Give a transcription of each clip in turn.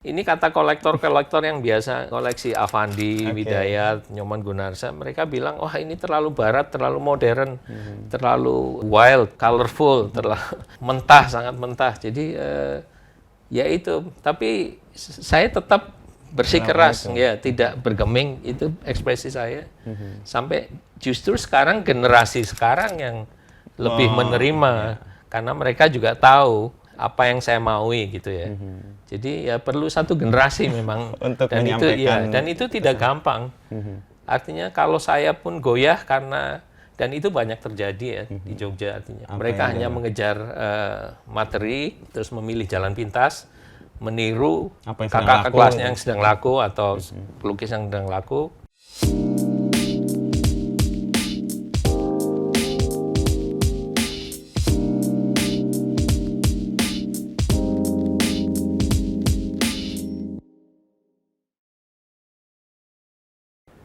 Ini kata kolektor-kolektor yang biasa koleksi Avandi, Widayat, Nyoman Gunarsa, mereka bilang, wah ini terlalu barat, terlalu modern, terlalu wild, colorful, terlalu mentah, sangat mentah. Jadi ya itu, tapi saya tetap bersikeras, ya tidak bergeming, itu ekspresi saya. Sampai justru sekarang generasi sekarang yang lebih menerima, karena mereka juga tahu apa yang saya maui gitu ya. Jadi ya perlu satu generasi memang untuk dan itu ya, dan itu tidak gampang. Artinya kalau saya pun goyah karena dan itu banyak terjadi ya di Jogja artinya. Mereka hanya mengejar materi terus memilih jalan pintas, meniru kakak kelasnya yang sedang laku atau pelukis yang sedang laku.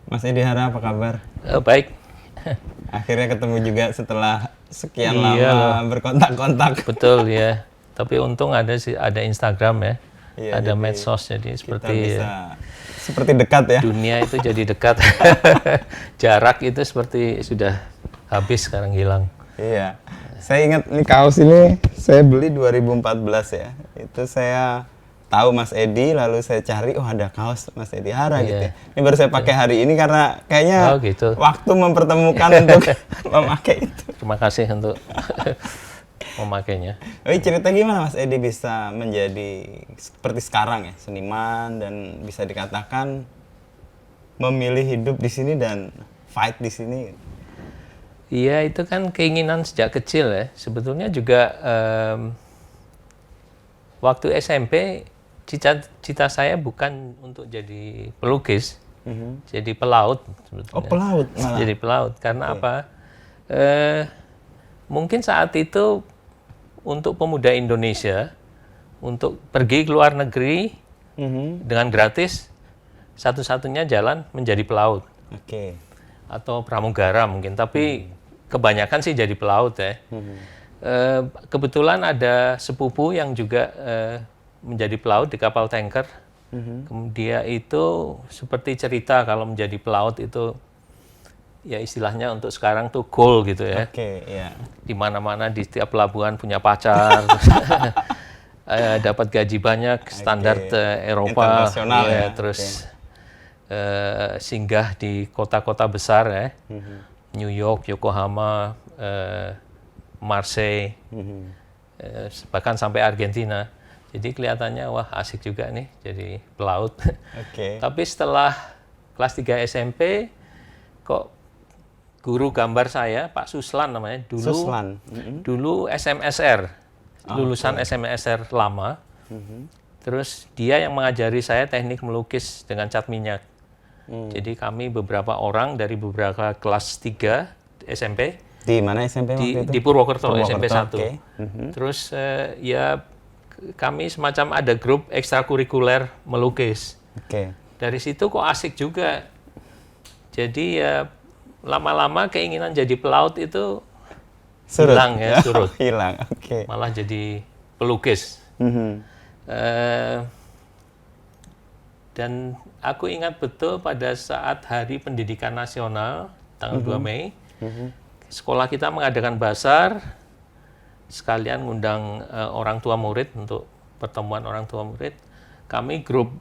Mas Edi Hara, apa kabar? Baik. Akhirnya ketemu juga setelah sekian lama berkontak-kontak. Betul ya. Tapi untung ada Instagram ya. Iya, ada medsos, jadi seperti seperti dekat ya. Dunia itu jadi dekat. Jarak itu seperti sudah habis, sekarang hilang. Iya. Saya ingat nih kaos ini saya beli 2014 ya. Itu saya tahu Mas Edi, lalu saya cari, oh ada kaos Mas Edi Hara gitu ya. Ini baru saya pakai hari ini karena kayaknya waktu mempertemukan untuk memakai itu. Terima kasih untuk memakainya. Cerita gimana Mas Edi bisa menjadi seperti sekarang ya, seniman dan bisa dikatakan memilih hidup di sini dan fight di sini? Iya, itu kan keinginan sejak kecil ya. Sebetulnya juga waktu SMP cita saya bukan untuk jadi pelukis, jadi pelaut sebetulnya. Oh, pelaut malah. Jadi pelaut karena apa? Mungkin saat itu untuk pemuda Indonesia untuk pergi ke luar negeri dengan gratis, satu-satunya jalan menjadi pelaut. Atau pramugara mungkin, tapi kebanyakan sih jadi pelaut ya. Kebetulan ada sepupu yang juga menjadi pelaut di kapal tanker. Kemudian itu seperti cerita kalau menjadi pelaut itu ya istilahnya untuk sekarang tuh goal gitu ya. Di mana-mana di setiap pelabuhan punya pacar, dapat gaji banyak, standar Eropa, ya, terus singgah di kota-kota besar ya, New York, Yokohama, Marseille, bahkan sampai Argentina. Jadi kelihatannya wah asik juga nih jadi pelaut. Tapi setelah kelas 3 SMP, kok guru gambar saya, Pak Suslan namanya, dulu SMSR, lulusan SMSR lama. Terus dia yang mengajari saya teknik melukis dengan cat minyak. Jadi kami beberapa orang dari beberapa kelas 3 SMP. Di mana SMP waktu itu? Di Purwokerto, SMP 1. Terus ya kami semacam ada grup ekstrakurikuler melukis. Dari situ kok asik juga. Jadi ya lama-lama keinginan jadi pelaut itu hilang ya, surut. Hilang, malah jadi pelukis. Dan aku ingat betul pada saat Hari Pendidikan Nasional, tanggal 2 Mei, sekolah kita mengadakan basar, sekalian ngundang orang tua murid untuk pertemuan orang tua murid. Kami grup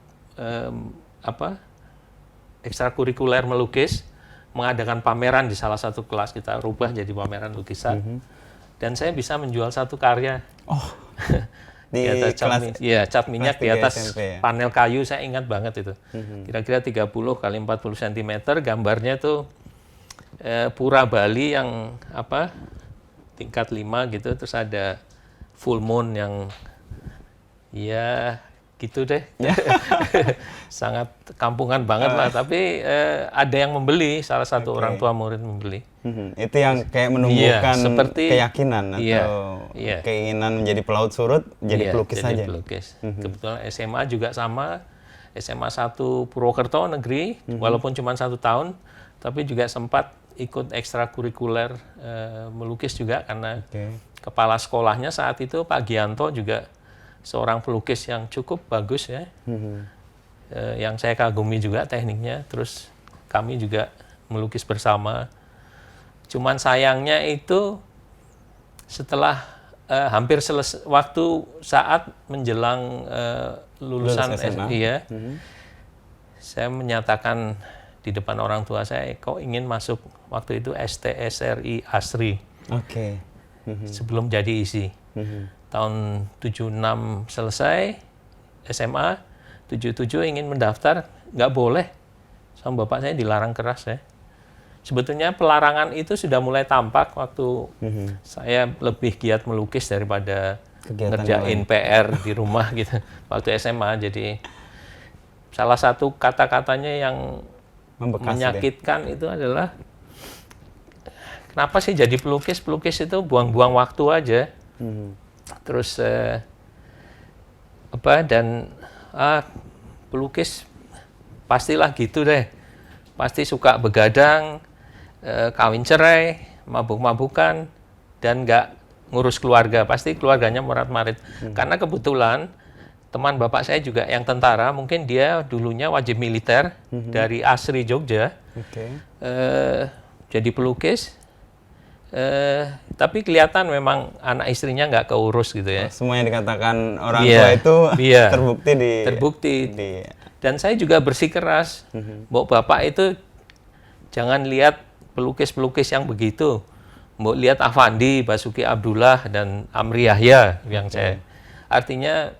ekstrakurikuler melukis mengadakan pameran di salah satu kelas, kita rubah jadi pameran lukisan. Dan saya bisa menjual satu karya. Di kelas cat minyak di atas SMP, ya? Panel kayu, saya ingat banget itu. Kira-kira 30 kali 40 cm, gambarnya tuh pura Bali yang tingkat 5 gitu, terus ada full moon yang ya gitu deh. Sangat kampungan banget lah, tapi ada yang membeli, salah satu orang tua murid membeli. Itu yang kayak menumbuhkan keyakinan atau keinginan menjadi pelaut surut, jadi pelukis saja. Kebetulan SMA juga sama, SMA 1 Purwokerto negeri, walaupun cuma 1 tahun, tapi juga sempat ikut ekstrakurikuler melukis juga karena kepala sekolahnya saat itu Pak Gianto juga seorang pelukis yang cukup bagus ya, yang saya kagumi juga tekniknya. Terus kami juga melukis bersama. Cuman sayangnya itu setelah hampir selesai waktu saat menjelang lulusan SMA. ya, saya menyatakan di depan orang tua saya kok ingin masuk waktu itu STSRI ASRI. Oke. Sebelum jadi isi. Tahun 76 selesai SMA, 77 ingin mendaftar, nggak boleh. Sama bapak saya dilarang keras ya. Sebetulnya pelarangan itu sudah mulai tampak waktu saya lebih giat melukis daripada ngerjain PR di rumah gitu. Waktu SMA, jadi salah satu kata-katanya yang menyakitkan itu adalah kenapa sih jadi pelukis? Pelukis itu buang-buang waktu aja. Terus pelukis pastilah gitu deh. Pasti suka begadang, kawin cerai, mabuk-mabukan, dan nggak ngurus keluarga. Pasti keluarganya morat-marit. Karena kebetulan teman bapak saya juga yang tentara, mungkin dia dulunya wajib militer dari ASRI Jogja. Jadi pelukis. Tapi kelihatan memang anak istrinya nggak keurus gitu ya. Semua yang dikatakan orang tua itu terbukti. Dan saya juga bersikeras, bahwa bapak itu jangan lihat pelukis-pelukis yang begitu. Mbok lihat Afandi, Basuki Abdullah, dan Amri Yahya yang saya. Artinya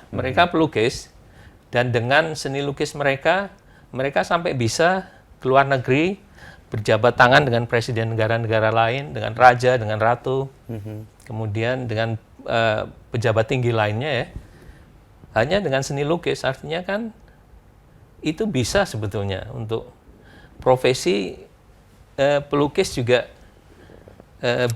mereka pelukis, dan dengan seni lukis mereka sampai bisa keluar negeri, berjabat tangan dengan presiden negara-negara lain, dengan raja, dengan ratu, kemudian dengan pejabat tinggi lainnya ya. Hanya dengan seni lukis, artinya kan itu bisa sebetulnya untuk profesi pelukis juga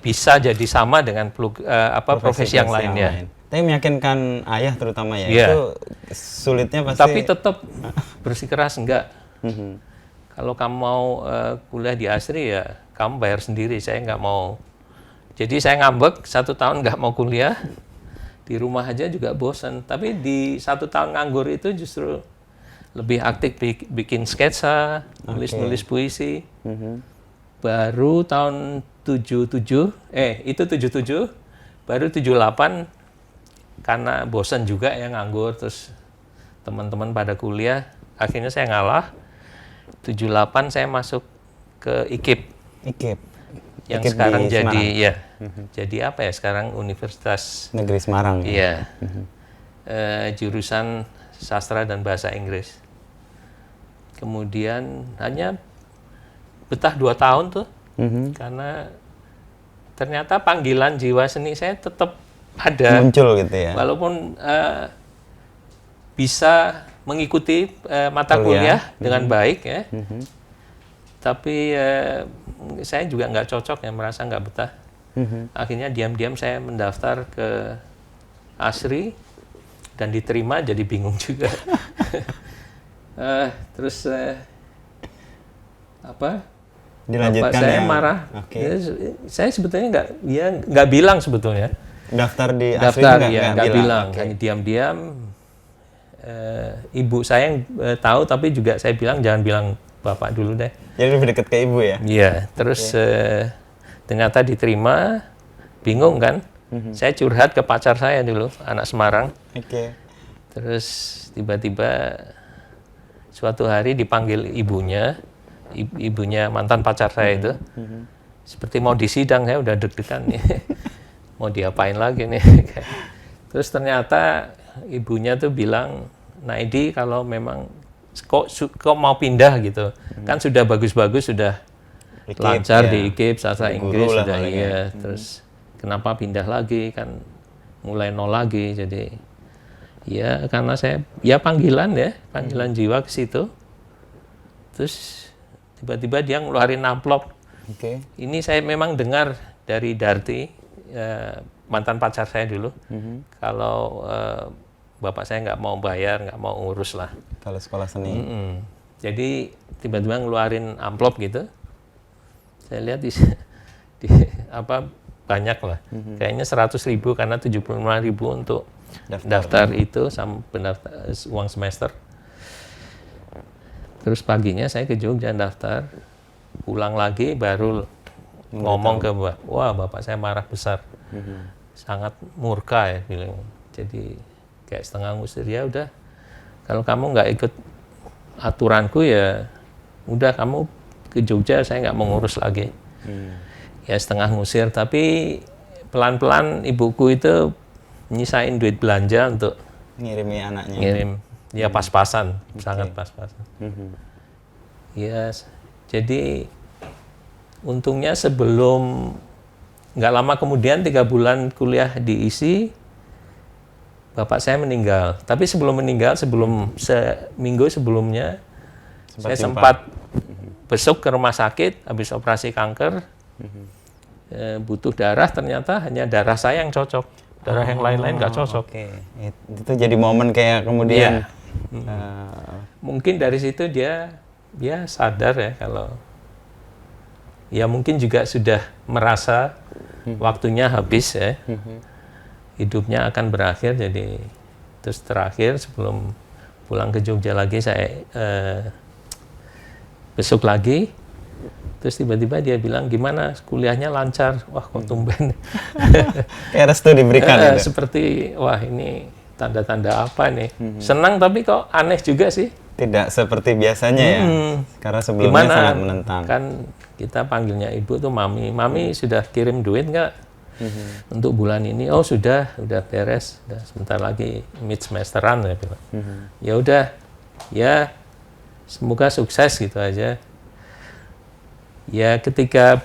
bisa jadi sama dengan profesi yang lainnya. Tapi meyakinkan ayah terutama ya, itu sulitnya pasti. Tapi tetap bersikeras enggak. Kalau kamu mau kuliah di ASRI ya kamu bayar sendiri, saya nggak mau. Jadi saya ngambek 1 tahun nggak mau kuliah, di rumah aja juga bosan. Tapi di 1 tahun nganggur itu justru lebih aktif bikin sketsa, nulis puisi. Baru tahun 77, baru 78, karena bosan juga ya nganggur, terus teman-teman pada kuliah, akhirnya saya ngalah. 78 saya masuk ke IKIP. Yang IKIP sekarang jadi apa ya sekarang, Universitas Negeri Semarang. Iya. Jurusan Sastra dan Bahasa Inggris. Kemudian hanya betah 2 tahun tuh. Karena ternyata panggilan jiwa seni saya tetap ada. Muncul gitu ya. Walaupun bisa mengikuti mata kuliah dengan baik ya. Tapi saya juga nggak cocok ya, merasa nggak betah. Akhirnya diam-diam saya mendaftar ke ASRI dan diterima, jadi bingung juga. Terus dilanjutkan bapak saya marah. Saya sebetulnya nggak bilang sebetulnya. Daftar di ASRI nggak bilang. Hanya diam-diam. Ibu saya yang tahu, tapi juga saya bilang jangan bilang bapak dulu deh. Jadi lebih dekat ke ibu ya? Iya, terus ternyata diterima, bingung kan? Saya curhat ke pacar saya dulu, anak Semarang. Terus tiba-tiba suatu hari dipanggil ibunya mantan pacar saya itu. Seperti mau disidang, saya udah deg-degan nih. Mau diapain lagi nih? Terus ternyata ibunya tuh bilang, Naidi kalau memang kok mau pindah gitu, kan sudah bagus-bagus, sudah lancar di IKIP, sastra Inggris sudah terus kenapa pindah lagi, kan mulai nol lagi. Jadi ya karena saya panggilan jiwa ke situ. Terus tiba-tiba dia ngeluarin amplop. Ini saya memang dengar dari Darti, mantan pacar saya dulu, kalau bapak saya nggak mau bayar, nggak mau ngurus lah. Kalau sekolah seni. Jadi tiba-tiba ngeluarin amplop gitu. Saya lihat di banyak lah. Kayaknya 100.000 karena 75.000 untuk daftar itu sama uang semester. Terus paginya saya ke Jogja daftar, pulang lagi baru ngomong ke wah bapak saya marah besar, sangat murka ya bilang. Jadi kayak setengah ngusir, ya udah kalau kamu nggak ikut aturanku ya udah kamu ke Jogja, saya nggak mau ngurus lagi. Ya setengah ngusir, tapi pelan-pelan ibuku itu nyisain duit belanja untuk ngirimi anaknya. Ngirim, ya pas-pasan, sangat pas-pasan. Ya, jadi untungnya sebelum, nggak lama kemudian 3 bulan kuliah diisi, bapak saya meninggal. Tapi sebelum meninggal, seminggu sebelumnya, saya sempat besok ke rumah sakit, habis operasi kanker, butuh darah, ternyata hanya darah saya yang cocok. Darah yang lain-lain nggak cocok. Itu jadi momen kayak kemudian. Mungkin dari situ dia sadar ya kalau, ya mungkin juga sudah merasa waktunya habis ya. Hidupnya akan berakhir, jadi terus terakhir sebelum pulang ke Jogja lagi saya besok lagi, terus tiba-tiba dia bilang gimana kuliahnya lancar, wah kok tumben. Kayak restu diberikan. Seperti wah ini tanda-tanda apa nih, senang tapi kok aneh juga sih. Tidak seperti biasanya ya, karena sebelumnya gimana? Sangat menentang. Kan kita panggilnya ibu tuh mami sudah kirim duit nggak? Untuk bulan ini, oh sudah beres, udah sebentar lagi mid semesteran ya bilang. Ya udah, ya semoga sukses gitu aja. Ya ketika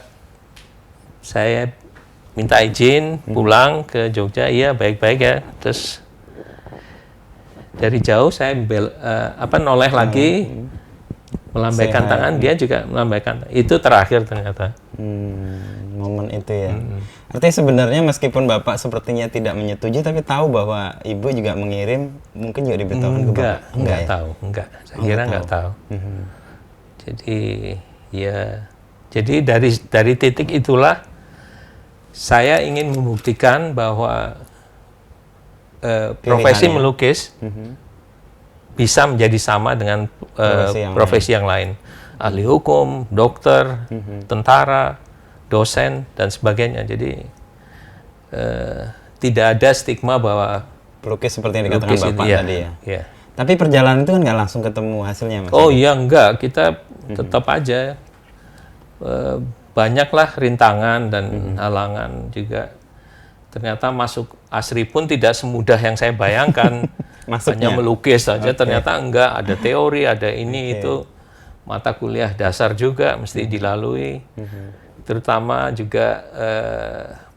saya minta izin pulang ke Jogja, iya baik-baik ya. Terus dari jauh saya noleh lagi, melambaikan tangan, dia juga melambaikan. Itu terakhir ternyata. Momen itu ya. Artinya sebenarnya meskipun Bapak sepertinya tidak menyetujui, tapi tahu bahwa Ibu juga mengirim, mungkin juga diberitahukan ke Bapak? Enggak tahu. Saya kira enggak tahu. Jadi dari titik itulah saya ingin membuktikan bahwa profesi melukis bisa menjadi sama dengan profesi yang lain. Ahli hukum, dokter, tentara, dosen, dan sebagainya. Jadi tidak ada stigma bahwa pelukis seperti yang dikatakan Bapak tadi ya. Iya. Tapi perjalanan itu kan nggak langsung ketemu hasilnya, Mas? Oh iya, enggak. Kita tetap aja. Banyaklah rintangan dan halangan juga. Ternyata masuk ASRI pun tidak semudah yang saya bayangkan. Hanya melukis saja, ternyata enggak. Ada teori, ada ini, itu. Mata kuliah dasar juga mesti dilalui. Terutama juga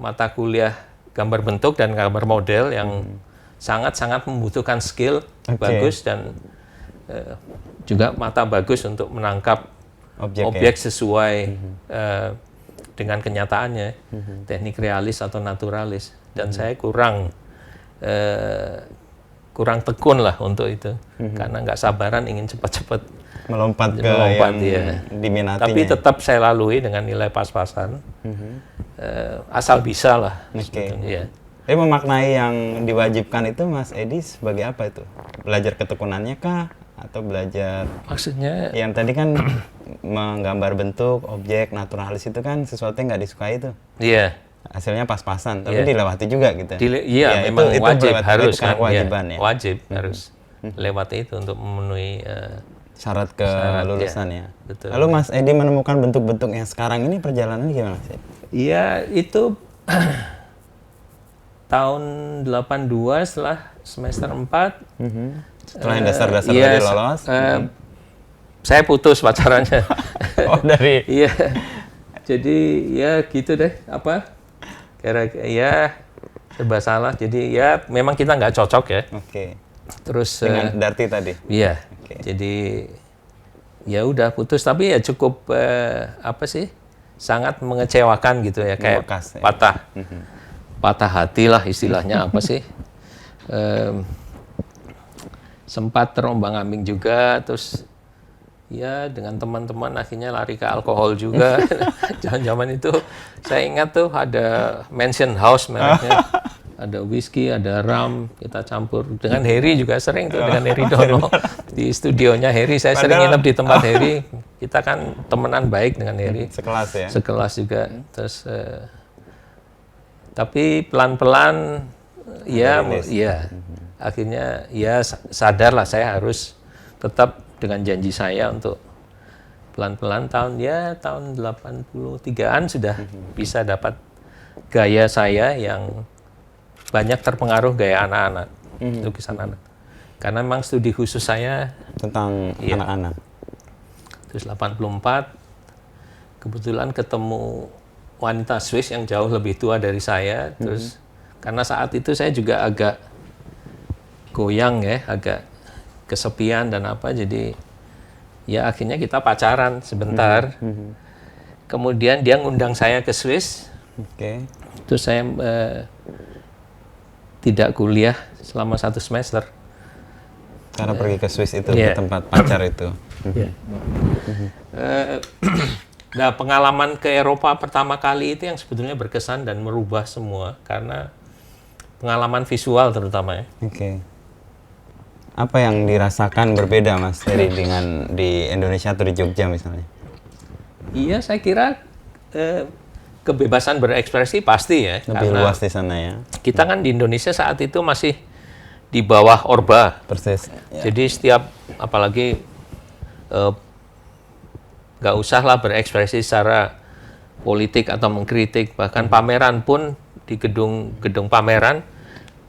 mata kuliah gambar bentuk dan gambar model yang sangat-sangat membutuhkan skill bagus dan juga mata bagus untuk menangkap objek sesuai dengan kenyataannya, teknik realis atau naturalis. Dan saya kurang tekun lah untuk itu, karena nggak sabaran ingin cepat-cepat melompat yang diminatinya. Tapi tetap saya lalui dengan nilai pas-pasan, asal bisa lah. Ya. Tapi memaknai yang diwajibkan itu, Mas Edi, sebagai apa itu? Belajar ketekunannya kah? Atau belajar? Maksudnya? Yang tadi kan menggambar bentuk, objek, naturalis itu kan sesuatu yang nggak disukai itu. Iya. Hasilnya pas-pasan, tapi dilewati juga gitu. Iya, memang itu wajib, harus kan. Kewajiban ya. Wajib, harus lewati itu untuk memenuhi syarat kelulusan ya. Betul. Lalu Mas Edi menemukan bentuk-bentuk yang sekarang ini perjalanannya gimana sih? Iya, itu tahun 82 setelah semester 4. Setelah yang dasar-dasar tadi lolos. Saya putus pacarannya. Oh, dari? Iya. Jadi ya gitu deh, ya serba salah. Jadi ya memang kita nggak cocok ya. Terus dengan Darti tadi. Iya. Jadi ya udah putus, tapi ya cukup sangat mengecewakan gitu ya, kayak patah hati lah istilahnya. Sempat terombang-ambing juga, terus ya dengan teman-teman akhirnya lari ke alkohol juga. Zaman itu Saya ingat tuh ada Mansion House mereknya. Ada whisky, ada rum, kita campur. Dengan Harry juga sering tuh, dengan Harry Dono. Di studionya Harry, saya sering nginep di tempat Harry. Kita kan temenan baik dengan Harry. Sekelas ya? Sekelas juga. Terus, tapi pelan-pelan, ya, akhirnya ya sadarlah saya harus tetap dengan janji saya untuk pelan-pelan tahun 83-an sudah bisa dapat gaya saya yang banyak terpengaruh gaya anak-anak, lukisan anak. Karena memang studi khusus saya tentang anak-anak. Terus 84, kebetulan ketemu wanita Swiss yang jauh lebih tua dari saya. Terus karena saat itu saya juga agak goyang ya, agak kesepian dan apa, jadi ya akhirnya kita pacaran sebentar. Kemudian dia ngundang saya ke Swiss. Terus saya tidak kuliah selama 1 semester. Karena pergi ke Swiss itu, ke tempat pacar itu. Nah, pengalaman ke Eropa pertama kali itu yang sebetulnya berkesan dan merubah semua, karena pengalaman visual terutama ya. Apa yang dirasakan berbeda Mas dari dengan di Indonesia atau di Jogja misalnya? Iya, saya kira kebebasan berekspresi pasti ya. Lebih luas di sana ya. Kita kan di Indonesia saat itu masih di bawah Orba. Persis. Ya. Jadi setiap, apalagi nggak usahlah berekspresi secara politik atau mengkritik, bahkan pameran pun di gedung pameran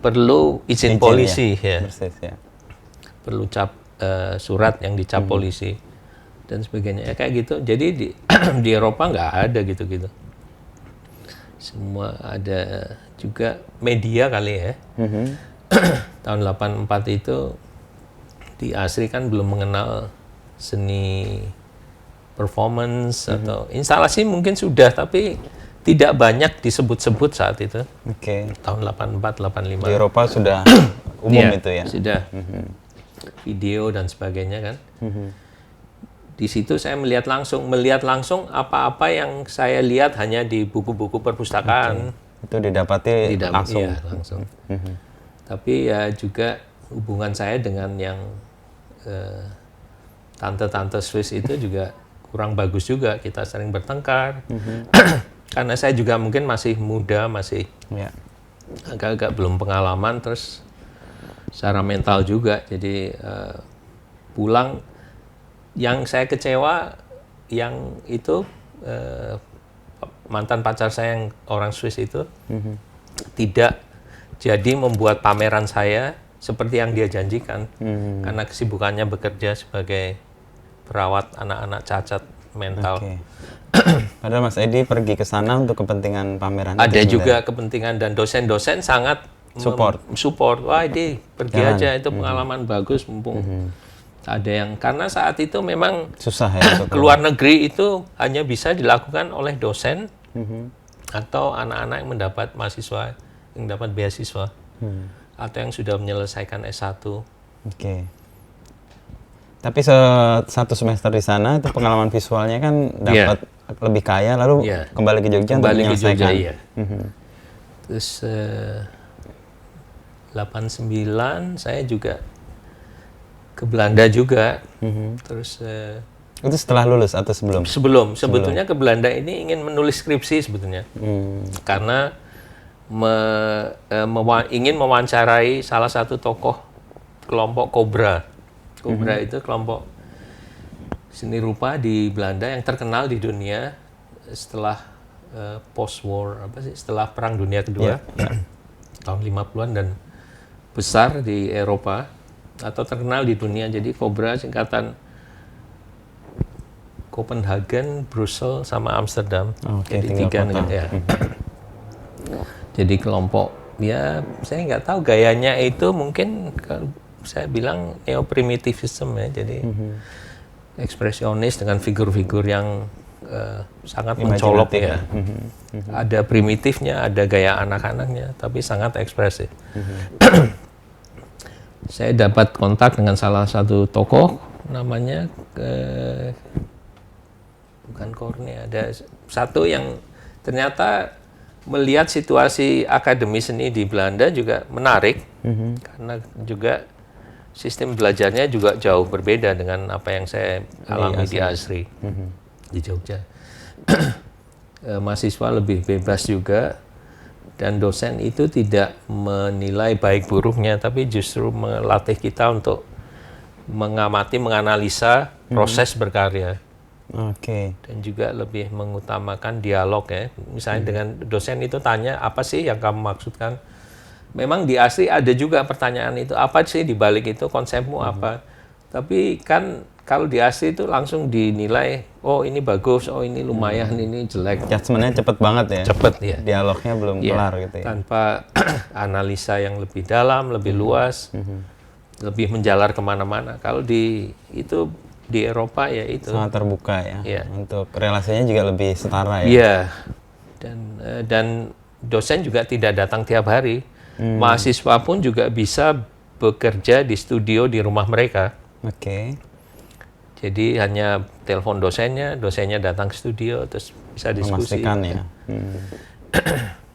perlu izin polisi ya. Persis, ya. Perlu surat yang dicap polisi dan sebagainya ya, kayak gitu. Jadi di Eropa nggak ada gitu-gitu. Semua ada juga media kali ya. Tahun 84 itu di ASRI kan belum mengenal seni performance atau instalasi, mungkin sudah, tapi tidak banyak disebut-sebut saat itu. Tahun 84, 85. Di Eropa sudah umum itu ya? Sudah. Video dan sebagainya kan. Di situ saya melihat langsung apa-apa yang saya lihat hanya di buku-buku perpustakaan. Itu didapati langsung. Iya, langsung. Tapi ya juga hubungan saya dengan yang tante-tante Swiss itu juga kurang bagus juga. Kita sering bertengkar. Karena saya juga mungkin masih muda, masih agak-agak belum pengalaman, terus secara mental juga. Jadi pulang, yang saya kecewa, yang itu mantan pacar saya yang orang Swiss itu tidak jadi membuat pameran saya seperti yang dia janjikan, karena kesibukannya bekerja sebagai perawat anak-anak cacat mental. Padahal Mas Edi pergi ke sana untuk kepentingan pameran. Ada juga kepentingan, dan dosen-dosen sangat support. Wah, Edi pergi aja, itu pengalaman bagus, mumpung ada yang, karena saat itu memang susah ya keluar negeri itu hanya bisa dilakukan oleh dosen atau anak-anak yang mendapat mahasiswa, yang dapat beasiswa atau yang sudah menyelesaikan S1. Tapi satu semester di sana itu pengalaman visualnya kan dapat lebih kaya, lalu kembali ke Jogja untuk menyelesaikan. Terus 89 saya juga ke Belanda juga. Terus itu setelah lulus atau sebelum? Sebetulnya ke Belanda ini ingin menulis skripsi sebetulnya. Karena ingin mewawancarai salah satu tokoh kelompok Cobra. Cobra itu kelompok seni rupa di Belanda yang terkenal di dunia setelah post-war, setelah Perang Dunia Kedua, tahun 50-an, dan besar di Eropa atau terkenal di dunia. Jadi Cobra singkatan Copenhagen, Brussels, sama Amsterdam. Jadi 3 negara. Ya. Jadi kelompok, ya saya nggak tahu gayanya itu, mungkin saya bilang neo-primitivism ya. Jadi ekspresionis dengan figur-figur yang sangat mencolok ya. Ada primitifnya, ada gaya anak-anaknya, tapi sangat ekspresif. Saya dapat kontak dengan salah satu tokoh, namanya bukan Corne, ada satu yang ternyata melihat situasi akademi seni di Belanda juga menarik, karena juga sistem belajarnya juga jauh berbeda dengan apa yang saya alami di ASRI, di Jogja. Mahasiswa lebih bebas juga, dan dosen itu tidak menilai baik buruknya, tapi justru melatih kita untuk mengamati, menganalisa proses berkarya. Dan juga lebih mengutamakan dialog ya. Misalnya dengan dosen itu tanya, apa sih yang kamu maksudkan? Memang di ASRI ada juga pertanyaan itu, apa sih di balik itu, konsepmu apa? Tapi kan kalau di ASRI itu langsung dinilai, oh ini bagus, oh ini lumayan, ini jelek. Judgment-nya cepet banget ya? Cepet ya. Dialognya belum kelar gitu ya? Tanpa analisa yang lebih dalam, lebih luas, lebih menjalar kemana-mana. Kalau di Eropa ya itu sangat terbuka ya. Untuk relasinya juga lebih setara ya. Iya. Dan dosen juga tidak datang tiap hari. Mahasiswa pun juga bisa bekerja di studio di rumah mereka. Jadi hanya telepon dosennya datang ke studio terus bisa diskusi. Memastikan ya.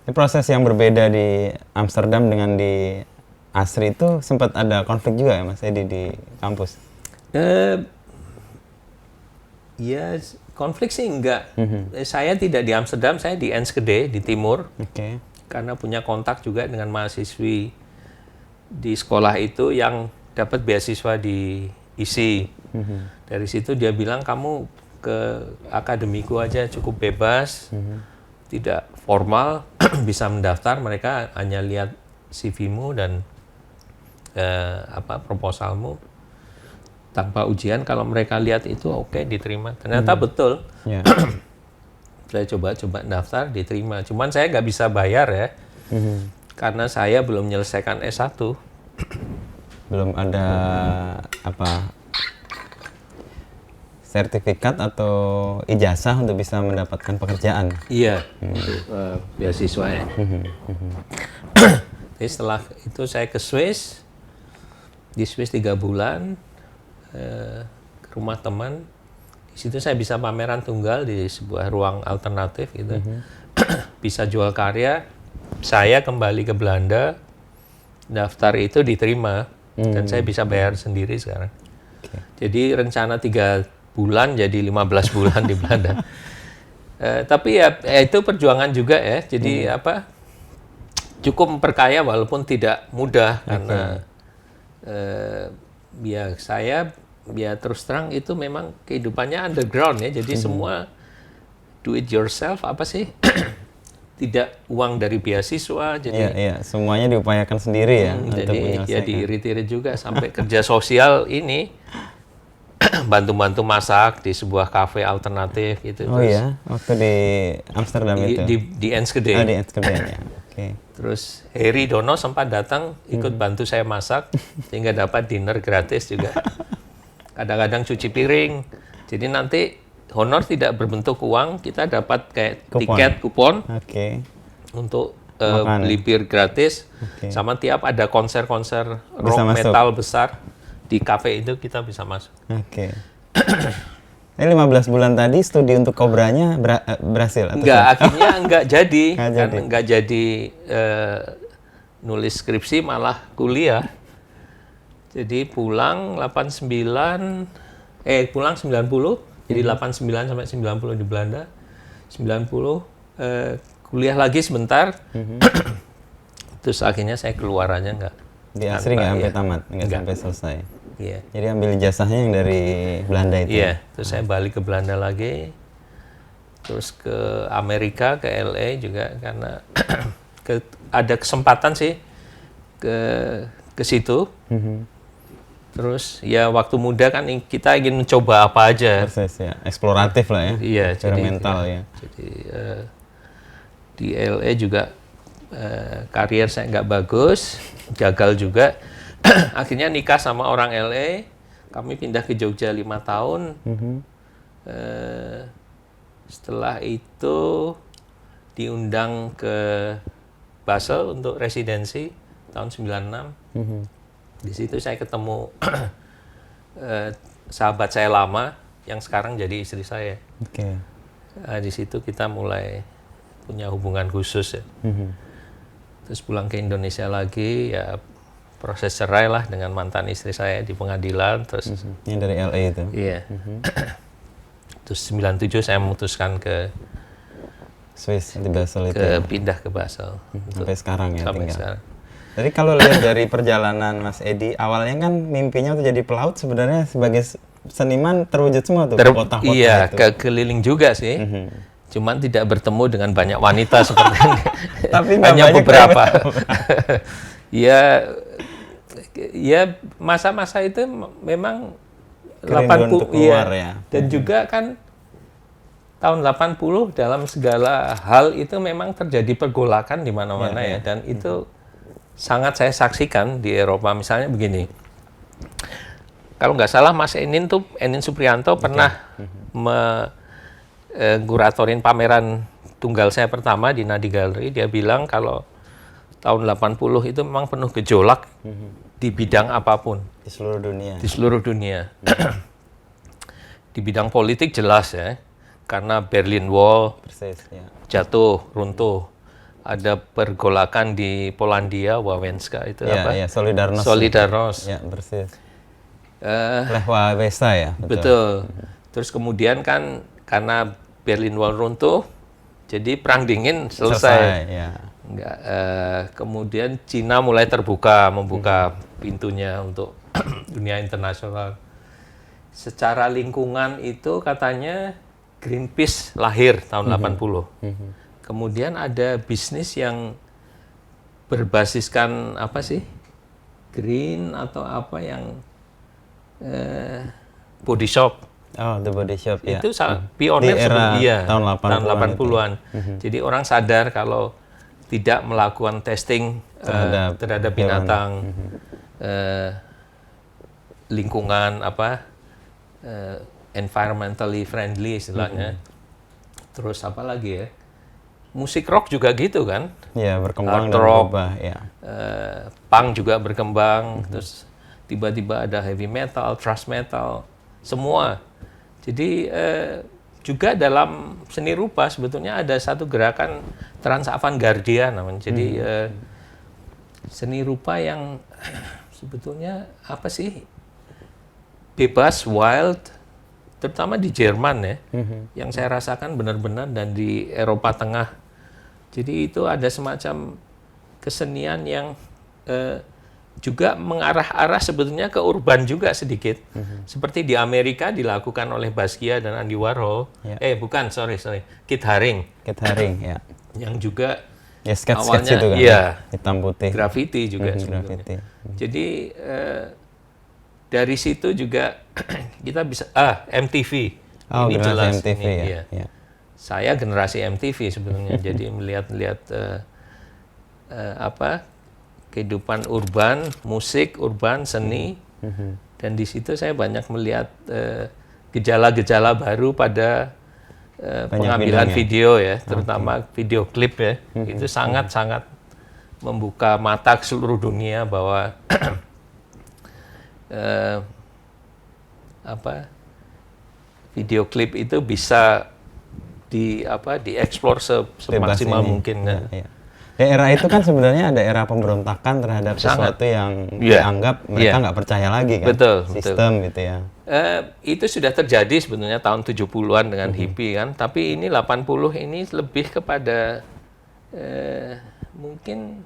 Ini proses yang berbeda di Amsterdam dengan di ASRI itu sempat ada konflik juga ya Mas Edi di kampus? Ya, konflik sih enggak. Saya tidak di Amsterdam, saya di Enschede, di timur. Karena punya kontak juga dengan mahasiswi di sekolah itu yang dapat beasiswa di ISI. Dari situ dia bilang, kamu ke akademiku aja cukup bebas, tidak formal, bisa mendaftar. Mereka hanya lihat CV-mu dan proposalmu. Tanpa ujian, kalau mereka lihat itu oke, diterima. Ternyata betul. Saya coba daftar, diterima. Cuman saya nggak bisa bayar ya, karena saya belum menyelesaikan S1. Belum ada sertifikat atau ijazah untuk bisa mendapatkan pekerjaan. Iya, beasiswa ya. Jadi setelah itu saya ke Swiss. Di Swiss 3 bulan. Ke rumah teman, di situ saya bisa pameran tunggal di sebuah ruang alternatif gitu, bisa jual karya. Saya kembali ke Belanda, daftar itu diterima, dan saya bisa bayar sendiri sekarang. Jadi rencana 3 bulan jadi 15 bulan di Belanda. Tapi ya itu perjuangan juga ya. Jadi cukup memperkaya walaupun tidak mudah karena saya terus terang itu memang kehidupannya underground ya. Jadi semua do it yourself tidak uang dari beasiswa. Jadi semuanya diupayakan sendiri ya. Jadi ya diirit-irit juga sampai kerja sosial ini bantu-bantu masak di sebuah kafe alternatif gitu. Waktu di Amsterdam itu. Di Enschede. Di Enschede ya. Terus Heri Dono sempat datang ikut bantu saya masak sehingga dapat dinner gratis juga. Kadang-kadang cuci piring. Jadi nanti honor tidak berbentuk uang, kita dapat kayak tiket kupon untuk beli bir gratis. Sama tiap ada konser-konser rock metal besar di kafe itu kita bisa masuk. Ini 15 bulan tadi studi untuk Kobranya berhasil? Akhirnya enggak jadi. Enggak jadi nulis skripsi, malah kuliah. Jadi pulang 90, jadi 89 sampai 90 di Belanda. 90, kuliah lagi sebentar. Terus akhirnya saya keluar aja enggak. Di ASRI nggak sampai tamat, nggak sampai selesai. Jadi ambil ijazahnya yang dari Belanda itu. Terus saya balik ke Belanda lagi. Terus ke Amerika, ke LA juga karena ada kesempatan sih ke situ. Terus ya waktu muda kan kita ingin mencoba apa aja. Proses ya, eksploratif lah ya. Eksperimental ya. Jadi di LA juga karier saya nggak bagus, gagal juga. Akhirnya nikah sama orang LA, kami pindah ke Jogja 5 tahun. Setelah itu diundang ke Basel untuk residensi tahun 96. Di situ saya ketemu sahabat saya lama yang sekarang jadi istri saya. Di situ kita mulai punya hubungan khusus ya. Terus pulang ke Indonesia lagi, ya proses cerai lah dengan mantan istri saya di pengadilan. Terus yang dari LA itu. Iya. Terus 97 saya memutuskan ke Swiss di Basel itu. Pindah ke Basel. Sampai sekarang ya Sampai tinggal. sekarang. Jadi kalau lihat dari perjalanan Mas Edi, awalnya kan mimpinya untuk jadi pelaut, sebenarnya sebagai seniman terwujud semua tuh ke kota-kota iya, itu. keliling juga sih. Cuman tidak bertemu dengan banyak wanita seperti ini. Tapi nggak hanya banyak beberapa. ya masa-masa itu memang Kerinduan untuk keluar ya. Dan juga kan tahun 80 dalam segala hal itu memang terjadi pergolakan di mana-mana ya. Dan itu sangat saya saksikan di Eropa. Misalnya begini, kalau nggak salah Mas Enin Supriyanto pernah kuratorin pameran tunggal saya pertama di Nadi Gallery. Dia bilang kalau tahun 80 itu memang penuh gejolak di bidang apapun. Di seluruh dunia. Di seluruh dunia. Di bidang politik jelas ya, karena Berlin Wall Persis, ya. jatuh, runtuh. Ada pergolakan di Polandia, Wałęsa itu Ya, apa? ya, Solidarność. Solidarność. Ya, persis. Lech Wałęsa ya. Betul. Terus kemudian kan karena Berlin Wall runtuh, jadi perang dingin selesai. Ya. Kemudian Cina mulai membuka pintunya untuk dunia internasional. Secara lingkungan itu katanya Greenpeace lahir tahun 80. Kemudian ada bisnis yang berbasiskan apa sih? Green atau apa yang body shop. Oh, The Body Shop ya. Itu pionir sebelum dia tahun 80-an. Jadi orang sadar kalau tidak melakukan testing terhadap binatang, lingkungan environmentally friendly istilahnya. Terus apa lagi ya? Musik rock juga gitu kan? Iya, berkembang Hard dan rock, berubah ya. punk juga berkembang, terus tiba-tiba ada heavy metal, thrash metal, semua. Jadi juga dalam seni rupa sebetulnya ada satu gerakan trans avant-gardia namanya. Jadi seni rupa yang sebetulnya apa sih? Bebas, wild, terutama di Jerman ya. Yang saya rasakan benar-benar, dan di Eropa Tengah. Jadi itu ada semacam kesenian yang juga mengarah-arah sebetulnya ke urban juga sedikit. Seperti di Amerika dilakukan oleh Basquiat dan Andy Warhol. Bukan, sorry. Kit Haring. Kit Haring, ya. Yang juga ya, sketch awalnya itu kan, iya, hitam putih. Graffiti juga sebetulnya. Graffiti. Jadi dari situ juga kita bisa MTV. Oh, ini generasi jelas MTV ini, ya. iya. Ya. Saya generasi MTV sebenarnya. Jadi melihat kehidupan urban, musik urban, seni, dan di situ saya banyak melihat gejala-gejala baru pada pengambilan video ya, terutama video klip ya. Itu sangat-sangat membuka mata ke seluruh dunia bahwa video klip itu bisa dieksplor semaksimal mungkin. Ya. Era itu kan sebenarnya ada era pemberontakan terhadap sesuatu yang dianggap mereka nggak percaya lagi kan. Betul, sistem gitu ya. Itu sudah terjadi sebenarnya tahun 70-an dengan hippie kan, tapi ini 80 ini lebih kepada mungkin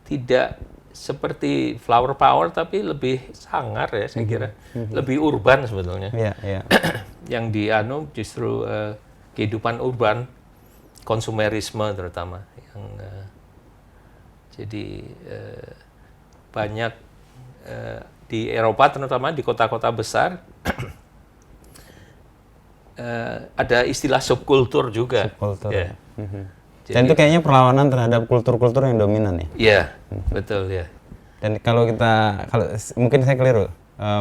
tidak seperti flower power, tapi lebih sangar ya saya kira. Lebih urban sebetulnya. Iya. Yang justru kehidupan urban, konsumerisme terutama. Yang jadi banyak di Eropa terutama di kota-kota besar ada istilah subkultur juga. Subkultur. Ya. Dan itu kayaknya perlawanan terhadap kultur-kultur yang dominan ya. Iya, betul ya. Dan kalau mungkin saya keliru,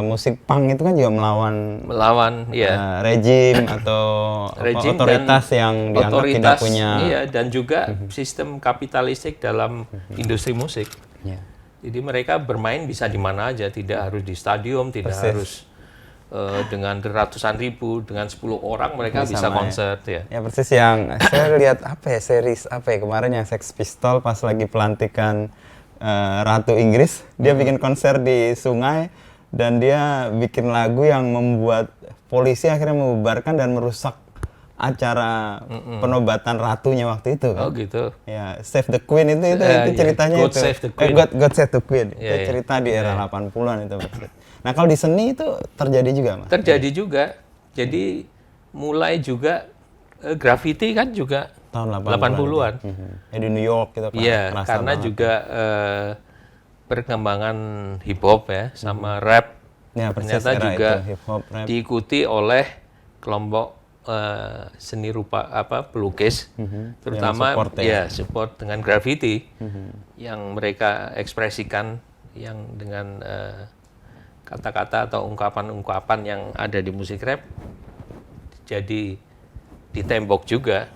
musik punk itu kan juga melawan ya rejim atau otoritas yang dianggap tidak punya. Iya, dan juga sistem kapitalistik dalam industri musik. Yeah. Jadi mereka bermain bisa di mana aja, tidak harus di stadium, tidak harus dengan ratusan ribu, dengan 10 orang mereka bisa Sama konser ya. Ya persis yang saya lihat series kemarin yang Sex Pistol pas lagi pelantikan Ratu Inggris, dia bikin konser di sungai dan dia bikin lagu yang membuat polisi akhirnya membubarkan dan merusak acara penobatan ratunya waktu itu kan. Oh gitu. Ya, Save the Queen itu ceritanya God itu. Save the Queen. God Save the Queen. Itu Yeah, cerita di era 80-an itu. Nah, kalau di seni itu terjadi juga, Mas? Terjadi juga. Jadi mulai juga graffiti kan juga Tahun 80-an. Ya, di New York gitu kan. Iya, karena banget. juga perkembangan hip hop ya sama rap Ya, ternyata era juga itu, hip hop, rap. diikuti oleh kelompok seni rupa pelukis, terutama support dengan graffiti yang mereka ekspresikan yang dengan kata-kata atau ungkapan-ungkapan yang ada di musik rap jadi di tembok juga.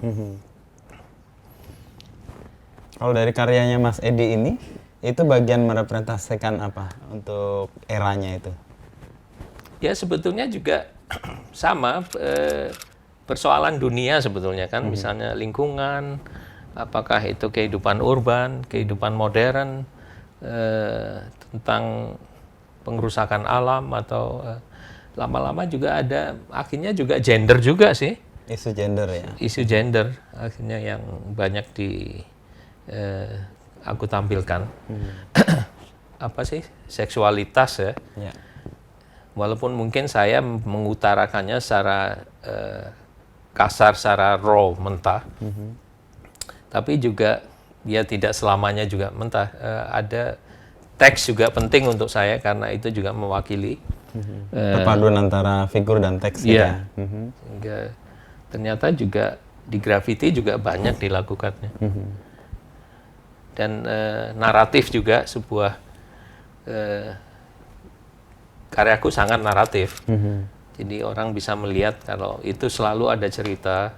Kalau dari karyanya Mas Edi ini, itu bagian merepresentasikan apa untuk eranya itu? Ya sebetulnya juga sama persoalan dunia sebetulnya kan, misalnya lingkungan, apakah itu kehidupan urban, kehidupan modern, tentang pengerusakan alam atau lama-lama juga ada akhirnya juga gender juga sih. Isu gender ya? Isu gender akhirnya yang banyak aku tampilkan. Apa sih? Seksualitas ya. Walaupun mungkin saya mengutarakannya secara kasar, secara raw, mentah. Tapi juga ya tidak selamanya juga mentah. Ada teks juga penting untuk saya karena itu juga mewakili perpaduan antara figur dan teks. Iya. Sehingga ternyata juga di graffiti juga banyak dilakukannya. Dan naratif juga sebuah karyaku sangat naratif. Jadi orang bisa melihat kalau itu selalu ada cerita,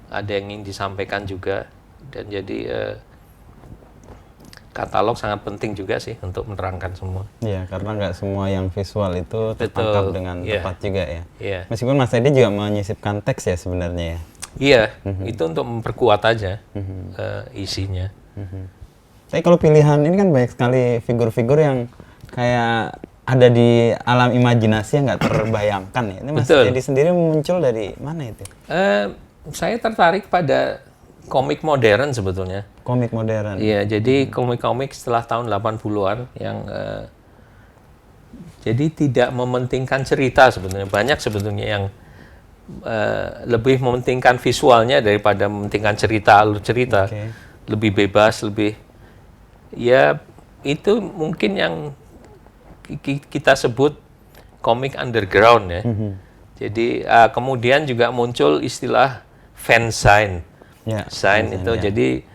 ada yang ingin disampaikan juga, dan jadi katalog sangat penting juga sih untuk menerangkan semua. Iya, karena nggak semua yang visual itu tertangkap dengan tepat juga ya. Iya. Meskipun Mas Edi juga menyisipkan teks ya sebenarnya ya. Iya, itu untuk memperkuat aja isinya. Tapi kalau pilihan ini kan banyak sekali figur-figur yang kayak ada di alam imajinasi yang nggak terbayangkan ya. Ini Mas Edi sendiri muncul dari mana itu? Saya tertarik pada komik modern sebetulnya. Komik modern? Iya, jadi komik-komik setelah tahun 80-an yang jadi tidak mementingkan cerita sebetulnya. Banyak sebetulnya yang lebih mementingkan visualnya daripada mementingkan cerita, alur cerita. Lebih bebas, lebih ya itu mungkin yang kita sebut komik underground ya. Jadi kemudian juga muncul istilah fansign. Sign itu jadi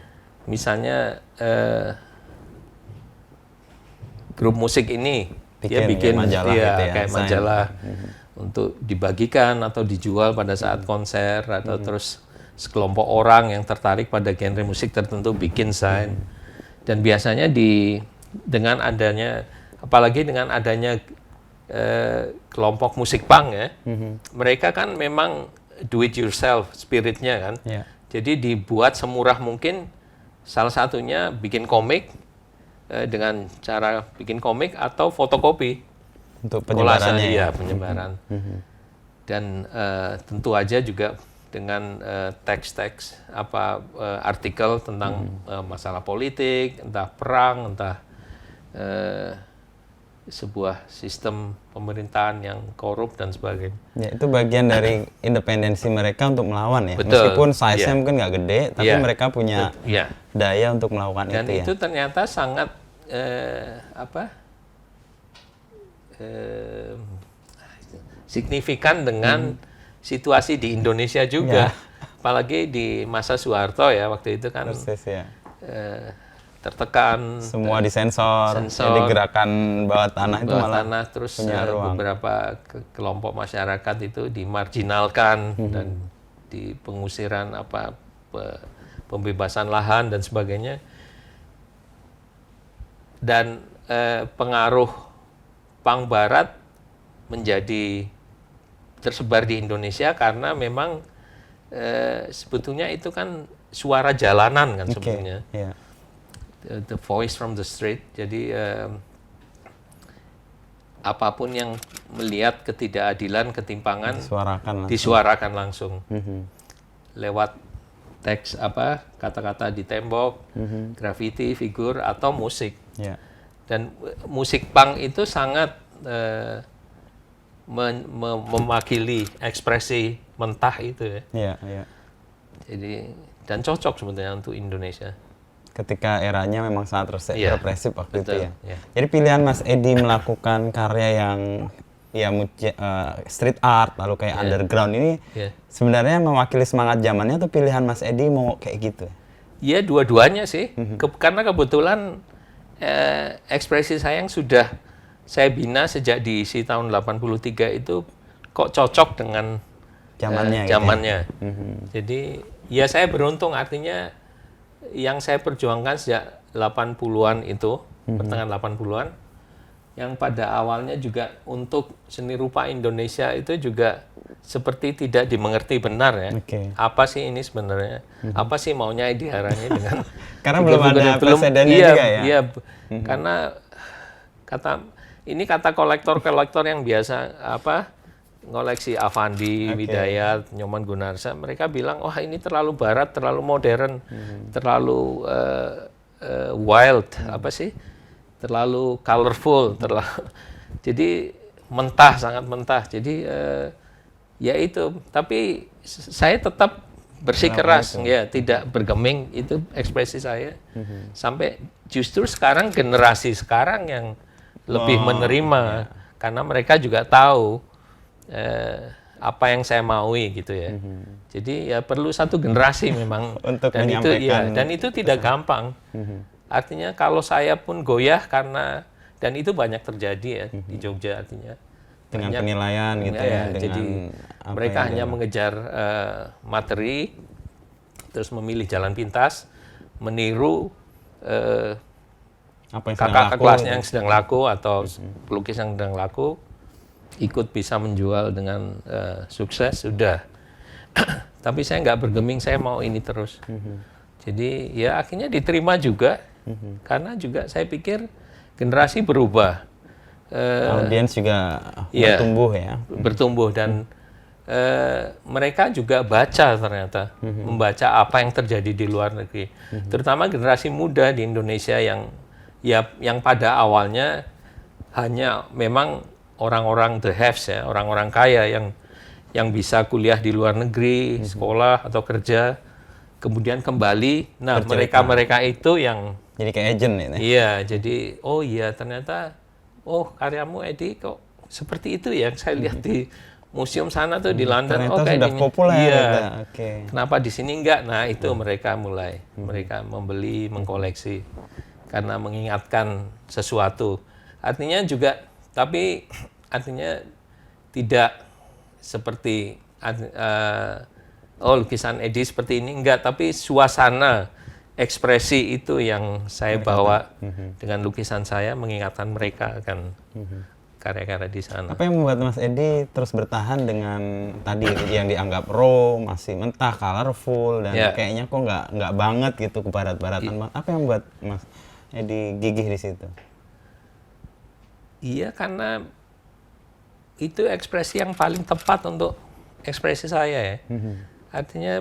misalnya grup musik ini dia bikin majalah kayak majalah untuk dibagikan atau dijual pada saat konser atau terus sekelompok orang yang tertarik pada genre musik tertentu bikin sign. Dan biasanya dengan adanya apalagi dengan adanya kelompok musik punk ya, mereka kan memang do it yourself spiritnya kan. Jadi dibuat semurah mungkin, salah satunya bikin komik dengan cara bikin komik atau fotokopi untuk penyebarannya. Ya, penyebaran. Dan tentu aja juga dengan teks-teks artikel tentang masalah politik, entah perang, entah sebuah sistem pemerintahan yang korup dan sebagainya. Ya, itu bagian dari independensi mereka untuk melawan ya. Betul. Meskipun size-nya mungkin nggak gede, tapi mereka punya daya untuk melakukan dan itu ya. Dan itu ternyata sangat signifikan dengan situasi di Indonesia juga. Apalagi di masa Soeharto ya, waktu itu kan tertekan, semua disensor, jadi gerakan bawah tanah itu malah terus beberapa kelompok masyarakat itu dimarginalkan dan di pengusiran pembebasan lahan dan sebagainya. Dan pengaruh punk barat menjadi tersebar di Indonesia karena memang sebetulnya itu kan suara jalanan kan sebetulnya. Yeah. The voice from the street. Jadi apapun yang melihat ketidakadilan, ketimpangan disuarakan langsung. Lewat teks kata-kata di tembok, graffiti, figur atau musik. Yeah. Dan musik punk itu sangat mewakili ekspresi mentah itu ya. Yeah, yeah. Jadi dan cocok sebetulnya untuk Indonesia. Ketika eranya memang sangat represif waktu betul, itu ya. Jadi pilihan Mas Edi melakukan karya yang street art lalu kayak underground ini sebenarnya mewakili semangat zamannya atau pilihan Mas Edi mau kayak gitu? Iya, dua-duanya sih. Karena kebetulan ekspresi saya yang sudah saya bina sejak diisi tahun 83 itu kok cocok dengan zamannya. Gitu ya? Jadi ya saya beruntung, artinya yang saya perjuangkan sejak 80-an itu, pertengahan 80-an, yang pada awalnya juga untuk seni rupa Indonesia itu juga seperti tidak dimengerti benar ya. Apa sih ini sebenarnya? Apa sih maunya Edi Harani dengan karena belum ada presidennya juga ya? Iya, karena kata kolektor-kolektor yang biasa ngoleksi Avandi, Widayat, Nyoman Gunarsa, mereka bilang, wah ini terlalu barat, terlalu modern, terlalu wild, terlalu colorful, jadi mentah, sangat mentah. Jadi ya itu, tapi saya tetap bersikeras, ya tidak bergeming, itu ekspresi saya. Sampai justru sekarang generasi sekarang yang lebih menerima, karena mereka juga tahu apa yang saya maui gitu ya. Jadi ya perlu satu generasi memang untuk dan itu tidak gampang. Artinya kalau saya pun goyah dan itu banyak terjadi ya di Jogja, artinya dengan penilaian gitu ya. Jadi mereka hanya mengejar materi, terus memilih jalan pintas, meniru kakak kelasnya yang sedang laku atau pelukis yang sedang laku, ikut bisa menjual dengan sukses, sudah. Tapi saya nggak bergeming, saya mau ini terus. Jadi ya akhirnya diterima juga, karena juga saya pikir generasi berubah. Audiens juga bertumbuh ya. Bertumbuh dan mereka juga baca ternyata, membaca apa yang terjadi di luar negeri. Terutama generasi muda di Indonesia yang pada awalnya hanya memang orang-orang the haves ya, orang-orang kaya yang bisa kuliah di luar negeri, sekolah atau kerja, kemudian kembali. Nah, mereka itu yang jadi kayak agent ini. Iya, jadi oh iya ternyata karyamu Edi kok seperti itu ya, saya lihat di museum sana tuh di London. Ternyata sudah populer. Iya. Kenapa di sini enggak? Nah, itu mereka membeli, mengkoleksi karena mengingatkan sesuatu. Artinya juga, tapi artinya tidak seperti lukisan Edi seperti ini, enggak, tapi suasana ekspresi itu yang saya bawa dengan lukisan saya, mengingatkan mereka akan karya-karya di sana. Apa yang membuat Mas Edi terus bertahan dengan tadi yang dianggap raw, masih mentah, colorful, dan kayaknya kok nggak banget gitu ke barat-baratan? Apa yang membuat Mas Edi gigih di situ? Iya, karena itu ekspresi yang paling tepat untuk ekspresi saya ya. Artinya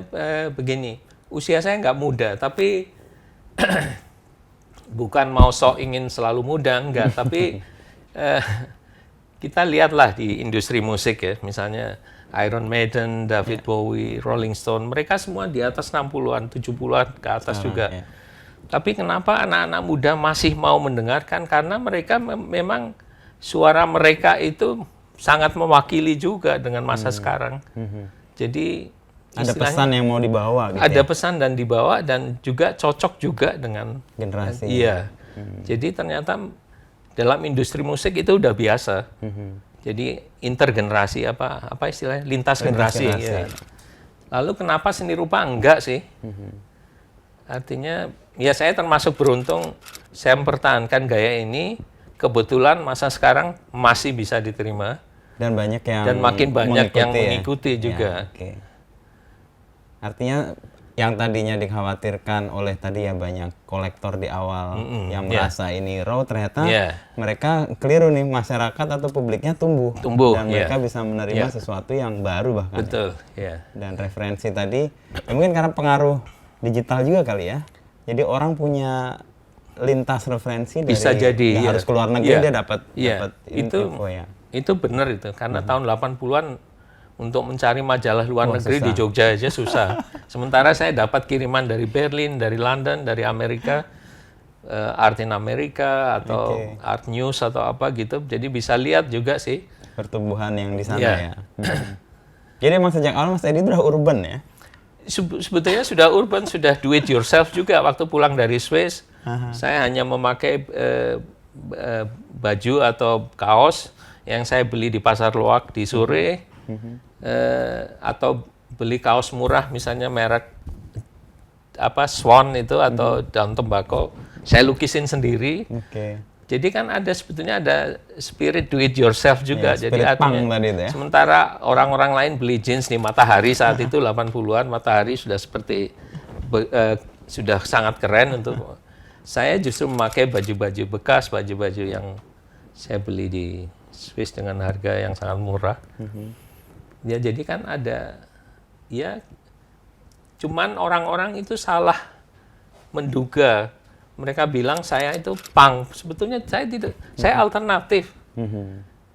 begini, usia saya nggak muda, tapi bukan mau sok ingin selalu muda, enggak. Tapi kita lihatlah di industri musik ya, misalnya Iron Maiden, David Bowie, Rolling Stone, mereka semua di atas 60-an, 70-an ke atas juga. Tapi kenapa anak-anak muda masih mau mendengarkan? Karena mereka memang suara mereka itu sangat mewakili juga dengan masa sekarang. Jadi ada pesan yang mau dibawa gitu. Ada pesan dan dibawa, dan juga cocok juga dengan generasi. Iya. Jadi ternyata dalam industri musik itu udah biasa. Jadi intergenerasi apa istilahnya, lintas generasi. Ya. Lalu kenapa seni rupa enggak sih? Artinya ya saya termasuk beruntung, saya mempertahankan gaya ini. Kebetulan masa sekarang masih bisa diterima. Dan banyak yang dan makin banyak yang mengikuti ya? juga. Ya, oke. Artinya yang tadinya dikhawatirkan oleh tadi ya banyak kolektor di awal yang merasa ini raw, ternyata mereka keliru nih, masyarakat atau publiknya tumbuh dan mereka bisa menerima sesuatu yang baru bahkan. Betul, Dan referensi tadi ya mungkin karena pengaruh digital juga kali ya. Jadi orang punya lintas referensi bisa dari jadi harus keluar negeri dia dapat info ya. Itu benar itu karena tahun 80-an untuk mencari majalah luar negeri susah. Di Jogja aja susah. Sementara saya dapat kiriman dari Berlin, dari London, dari Amerika, Art in America atau Art News atau apa gitu. Jadi bisa lihat juga sih pertumbuhan yang di sana ya. Jadi emang sejak awal Mas Edi udah urban ya? Sebetulnya sudah urban, sudah do it yourself juga. Waktu pulang dari Swiss, saya hanya memakai baju atau kaos yang saya beli di Pasar Loak di Sore. Atau beli kaos murah misalnya merek Swan itu atau Daun Tembakau, saya lukisin sendiri. Jadi kan sebetulnya ada spirit do it yourself juga. Jadi artinya tadi itu ya? Sementara orang-orang lain beli jeans di Matahari saat itu 80-an, Matahari sudah seperti sudah sangat keren untuk saya justru memakai baju-baju bekas, baju-baju yang saya beli di Swiss dengan harga yang sangat murah. Ya jadi kan cuman orang-orang itu salah menduga. Mereka bilang saya itu punk. Sebetulnya saya tidak, saya alternatif.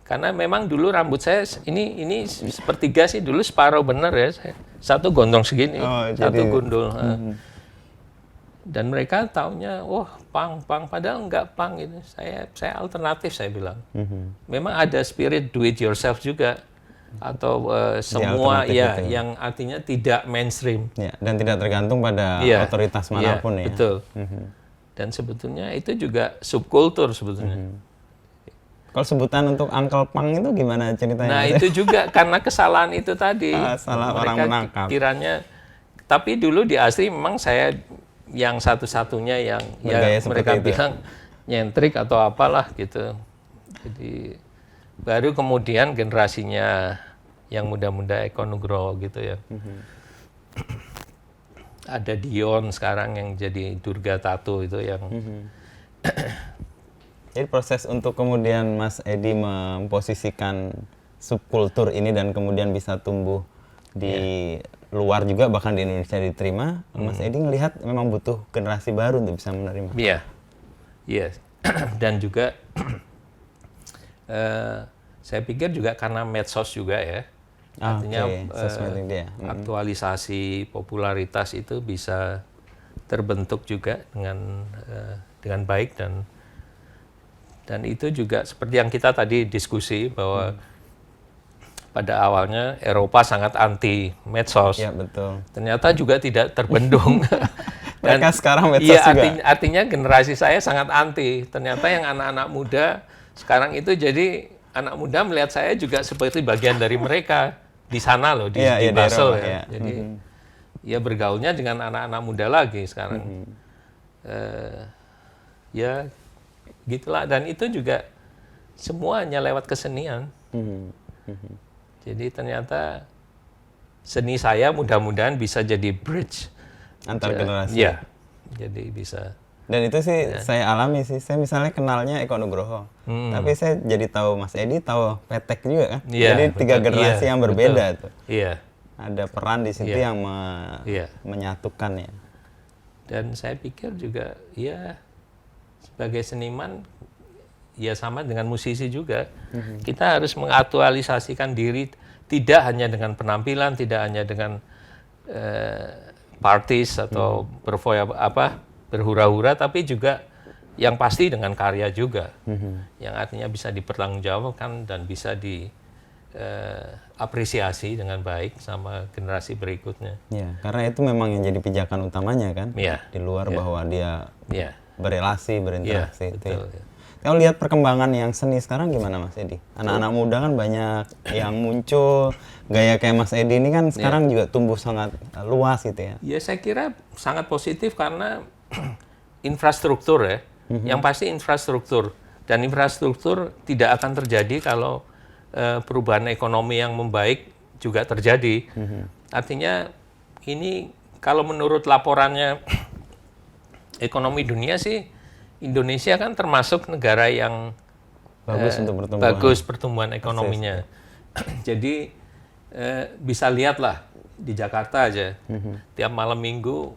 Karena memang dulu rambut saya ini sepertiga sih, dulu separuh bener ya. Satu gondrong segini, satu gundul. Dan mereka taunya, punk, padahal enggak punk gitu. Saya alternatif, saya bilang. Memang ada spirit do it yourself juga. Atau semua yang artinya tidak mainstream dan tidak tergantung pada otoritas manapun ya. Betul. Dan sebetulnya itu juga subkultur sebetulnya. Kalau sebutan untuk Uncle Punk itu gimana ceritanya? Nah itu juga karena kesalahan itu tadi. Salah mereka orang menangkap. Kiranya, tapi dulu di asli memang saya yang satu-satunya yang mereka bilang nyentrik atau apalah gitu. Jadi baru kemudian generasinya yang muda-muda Eko Nugroho gitu ya. Ada Dion sekarang yang jadi Durga Tato itu yang. Jadi proses untuk kemudian Mas Edi memposisikan subkultur ini dan kemudian bisa tumbuh di luar juga bahkan di Indonesia diterima, Mas Edi ngelihat memang butuh generasi baru untuk bisa menerima. Iya. Dan juga saya pikir juga karena medsos juga ya, artinya aktualisasi popularitas itu bisa terbentuk juga dengan baik dan itu juga seperti yang kita tadi diskusi bahwa pada awalnya Eropa sangat anti medsos, betul. Ternyata juga tidak terbendung. Dan mereka sekarang medsos juga. Artinya generasi saya sangat anti. Ternyata yang anak-anak muda sekarang itu jadi anak muda melihat saya juga seperti bagian dari mereka di sana loh di Basel ya. Jadi ya bergaulnya dengan anak-anak muda lagi sekarang. Ya gitulah, dan itu juga semuanya lewat kesenian. Jadi ternyata seni saya mudah-mudahan bisa jadi bridge antar generasi. Ya, jadi bisa. Dan itu sih saya alami sih. Saya misalnya kenalnya Eko Nugroho, tapi saya jadi tahu Mas Edi, tahu Petek juga kan. Jadi tiga generasi yang berbeda tuh. Ada peran di situ yang menyatukan ya. Dan saya pikir juga sebagai seniman ya sama dengan musisi juga. Kita harus mengaktualisasikan diri tidak hanya dengan penampilan, tidak hanya dengan parties atau berhura-hura, tapi juga yang pasti dengan karya juga, yang artinya bisa dipertanggungjawabkan dan bisa diapresiasi dengan baik sama generasi berikutnya. Ya, karena itu memang yang jadi pijakan utamanya kan, di luar bahwa dia berelasi, berinteraksi. Betul. Kalau lihat perkembangan yang seni sekarang gimana Mas Edi? Anak-anak muda kan banyak yang muncul, gaya kayak Mas Edi ini kan sekarang juga tumbuh sangat luas gitu ya. Ya saya kira sangat positif karena infrastruktur ya. Yang pasti infrastruktur. Dan infrastruktur tidak akan terjadi kalau perubahan ekonomi yang membaik juga terjadi. Artinya ini kalau menurut laporannya ekonomi dunia sih, Indonesia kan termasuk negara yang bagus pertumbuhan ekonominya. Jadi bisa lihatlah di Jakarta aja, tiap malam minggu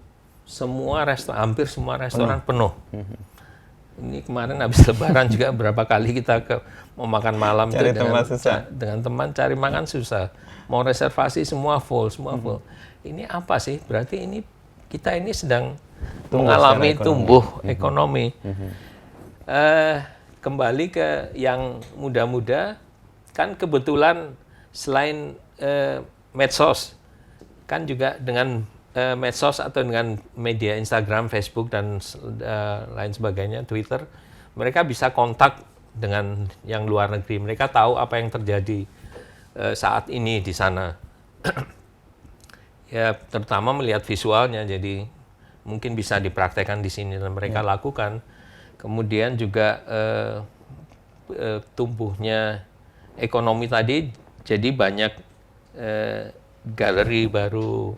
hampir semua restoran penuh. Ini kemarin habis Lebaran juga berapa kali kita mau makan malam cari dengan teman cari makan susah, mau reservasi semua full. Ini apa sih? Berarti kita ini sedang mengalami tumbuh ekonomi. Kembali ke yang muda-muda, kan kebetulan selain medsos, kan juga dengan medsos atau dengan media Instagram, Facebook, dan lain sebagainya, Twitter, mereka bisa kontak dengan yang luar negeri. Mereka tahu apa yang terjadi saat ini di sana. Ya, terutama melihat visualnya, jadi mungkin bisa dipraktekkan di sini dan mereka lakukan. Kemudian juga tumbuhnya ekonomi tadi, jadi banyak galeri baru,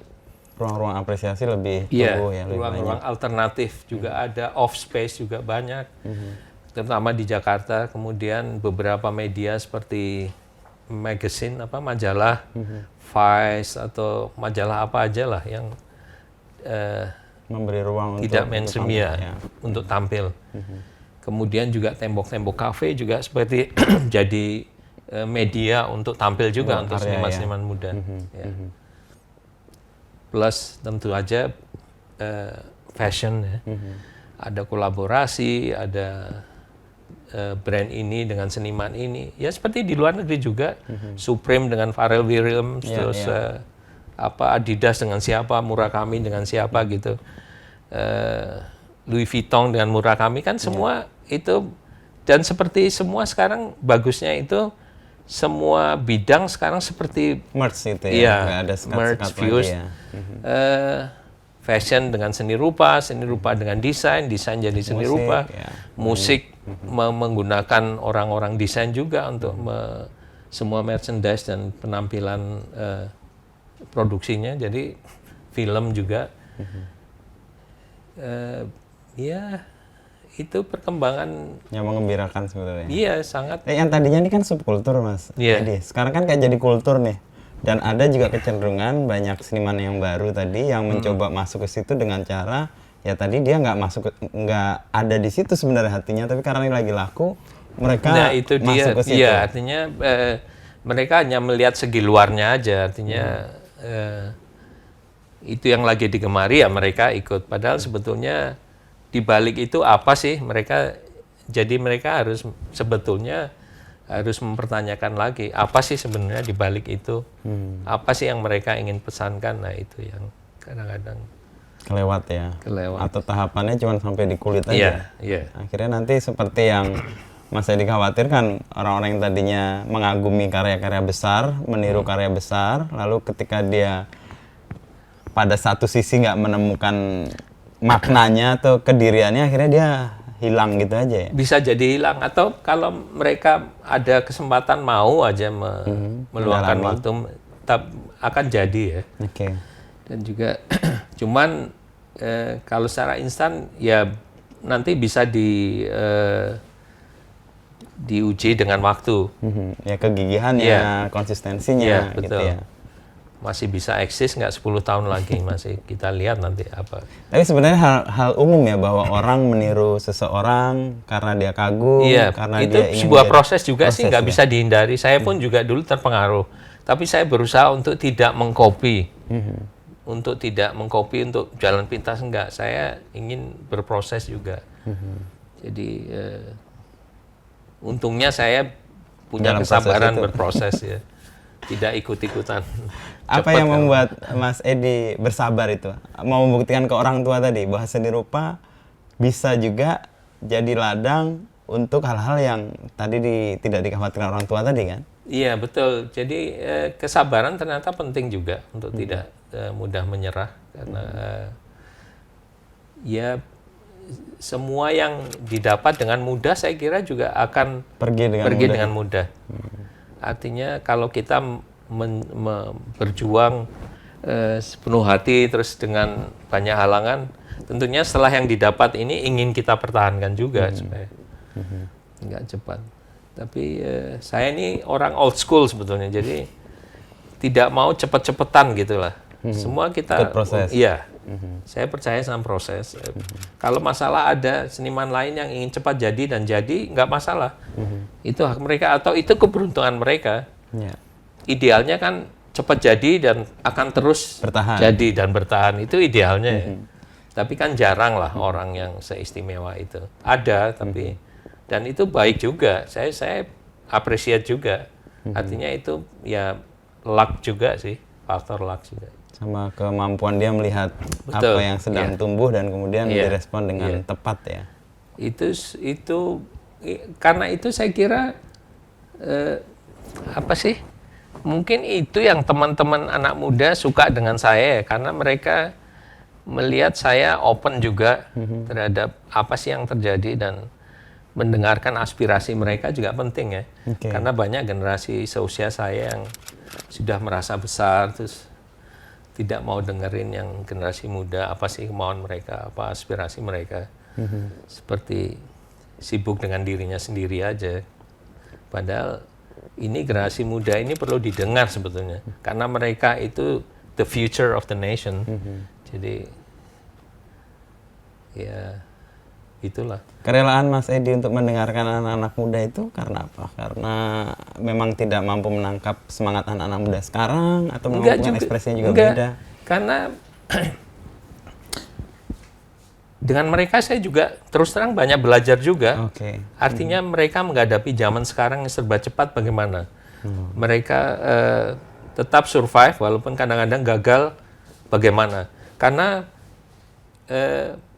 ruang-ruang apresiasi lebih tumbuh ya, ruang-ruang alternatif juga ada, off space juga banyak, terutama di Jakarta. Kemudian beberapa media seperti majalah Vice atau majalah apa aja lah yang memberi ruang tidak mainstream untuk tampil. Kemudian juga tembok-tembok kafe juga seperti jadi media untuk tampil juga untuk seniman-seniman muda. Plus tentu aja fashion ya. Ada kolaborasi, ada brand ini dengan seniman ini. Ya seperti di luar negeri juga. Supreme dengan Pharrell Williams, terus Adidas dengan siapa, Murakami dengan siapa gitu. Louis Vuitton dengan Murakami, kan semua itu. Dan seperti semua sekarang bagusnya itu semua bidang sekarang seperti merge itu ya, nggak ada merge fuse. Fashion dengan seni rupa dengan desain jadi seni rupa, musik menggunakan orang-orang desain juga untuk semua merchandise dan penampilan produksinya. Jadi film juga, ya itu perkembangan yang mengembirakan sebenarnya. Iya, sangat. Yang tadinya ini kan subkultur, Mas. Jadi sekarang kan kayak jadi kultur nih. Dan ada juga kecenderungan banyak seniman yang baru tadi yang mencoba masuk ke situ dengan cara ya tadi dia nggak ada di situ sebenarnya hatinya, tapi karena ini lagi laku mereka itu masuk ke situ. Iya, artinya mereka hanya melihat segi luarnya aja, artinya itu yang lagi digemari ya mereka ikut. Padahal sebetulnya di balik itu apa sih mereka? Jadi mereka sebetulnya harus mempertanyakan lagi apa sih sebenarnya di balik itu, apa sih yang mereka ingin pesankan. Nah itu yang kadang-kadang kelewat atau tahapannya cuma sampai di kulit aja. Akhirnya nanti seperti yang Mas Edi khawatirkan, orang-orang yang tadinya mengagumi karya-karya besar, meniru karya besar, lalu ketika dia pada satu sisi nggak menemukan maknanya atau kediriannya, akhirnya dia hilang gitu aja ya? Bisa jadi hilang, atau kalau mereka ada kesempatan mau aja meluangkan waktu, akan jadi ya. Dan juga cuman kalau secara instan ya nanti bisa diuji dengan waktu. Ya kegigihannya, konsistensinya betul. Gitu ya. Masih bisa eksis nggak 10 tahun lagi, masih kita lihat nanti apa. Tapi sebenarnya hal umum ya bahwa orang meniru seseorang karena dia kagum, karena itu dia ingin sebuah proses juga sih, nggak bisa dihindari. Saya pun juga dulu terpengaruh, tapi saya berusaha untuk tidak mengcopy. Untuk tidak mengcopy untuk jalan pintas, enggak. Saya ingin berproses juga. Jadi untungnya saya punya kesabaran berproses ya. Tidak ikut-ikutan. Apa yang membuat Mas Edi bersabar itu? Mau membuktikan ke orang tua tadi bahwa seni rupa bisa juga jadi ladang untuk hal-hal yang tadi tidak dikhawatirkan orang tua tadi kan? Iya betul. Jadi kesabaran ternyata penting juga untuk tidak mudah menyerah, karena ya semua yang didapat dengan mudah saya kira juga akan pergi dengan mudah. Artinya kalau kita berjuang sepenuh hati terus dengan banyak halangan, tentunya setelah yang didapat ini ingin kita pertahankan juga supaya nggak cepat. Tapi saya ini orang old school sebetulnya, jadi tidak mau cepet-cepetan gitulah. Semua kita, iya, saya percaya sama proses. Kalau masalah ada seniman lain yang ingin cepat jadi dan jadi, nggak masalah. Itu hak mereka atau itu keberuntungan mereka. Idealnya kan cepat jadi dan akan terus jadi dan bertahan, itu idealnya ya. Tapi kan jarang lah orang yang seistimewa itu. Ada, tapi dan itu baik juga. Saya appreciate juga. Artinya itu ya luck juga sih, faktor luck juga. Sama kemampuan dia melihat apa yang sedang tumbuh dan kemudian direspon dengan tepat ya. Itu karena itu saya kira apa sih? Mungkin itu yang teman-teman anak muda suka dengan saya, karena mereka melihat saya open juga terhadap apa sih yang terjadi dan mendengarkan aspirasi mereka juga penting ya. Karena banyak generasi seusia saya yang sudah merasa besar terus tidak mau dengerin yang generasi muda, apa sih kemauan mereka, apa aspirasi mereka. Seperti sibuk dengan dirinya sendiri aja. Padahal ini generasi muda ini perlu didengar sebetulnya, karena mereka itu the future of the nation. Jadi ya itulah. Kerelaan Mas Edi untuk mendengarkan anak-anak muda itu karena apa? Karena memang tidak mampu menangkap semangat anak-anak muda sekarang, atau memang ekspresinya juga beda? Karena dengan mereka saya juga terus terang banyak belajar juga. Artinya mereka menghadapi zaman sekarang yang serba cepat bagaimana. Mereka tetap survive walaupun kadang-kadang gagal bagaimana. Karena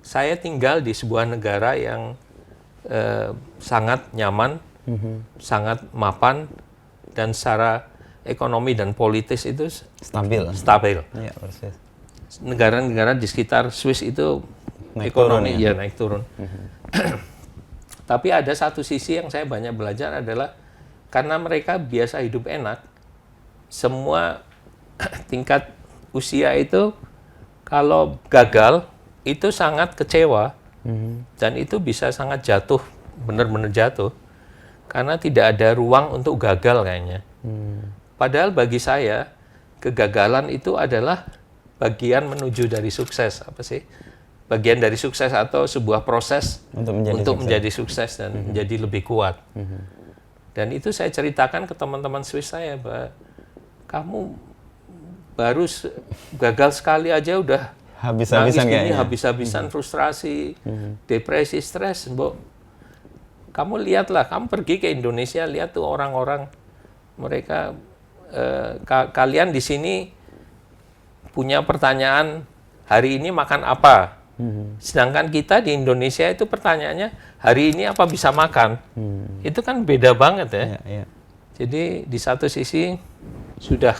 saya tinggal di sebuah negara yang sangat nyaman, sangat mapan, dan secara ekonomi dan politis itu stabil. Ya, persis. Negara-negara di sekitar Swiss itu ekonomi naik turun. Tapi ada satu sisi yang saya banyak belajar adalah karena mereka biasa hidup enak, semua tingkat usia itu kalau gagal itu sangat kecewa dan itu bisa sangat jatuh, benar-benar jatuh, karena tidak ada ruang untuk gagal kayaknya. Padahal bagi saya kegagalan itu adalah bagian menuju dari sukses, apa sih? Bagian dari sukses atau sebuah proses untuk menjadi sukses dan menjadi lebih kuat. Dan itu saya ceritakan ke teman-teman Swiss saya, bahwa kamu baru gagal sekali aja udah habis-habisan frustrasi, depresi, stres, Mbok. Kamu lihatlah, kamu pergi ke Indonesia, lihat tuh orang-orang mereka, kalian di sini punya pertanyaan, hari ini makan apa? Sedangkan kita di Indonesia itu pertanyaannya, hari ini apa bisa makan? Itu kan beda banget ya. Jadi di satu sisi sudah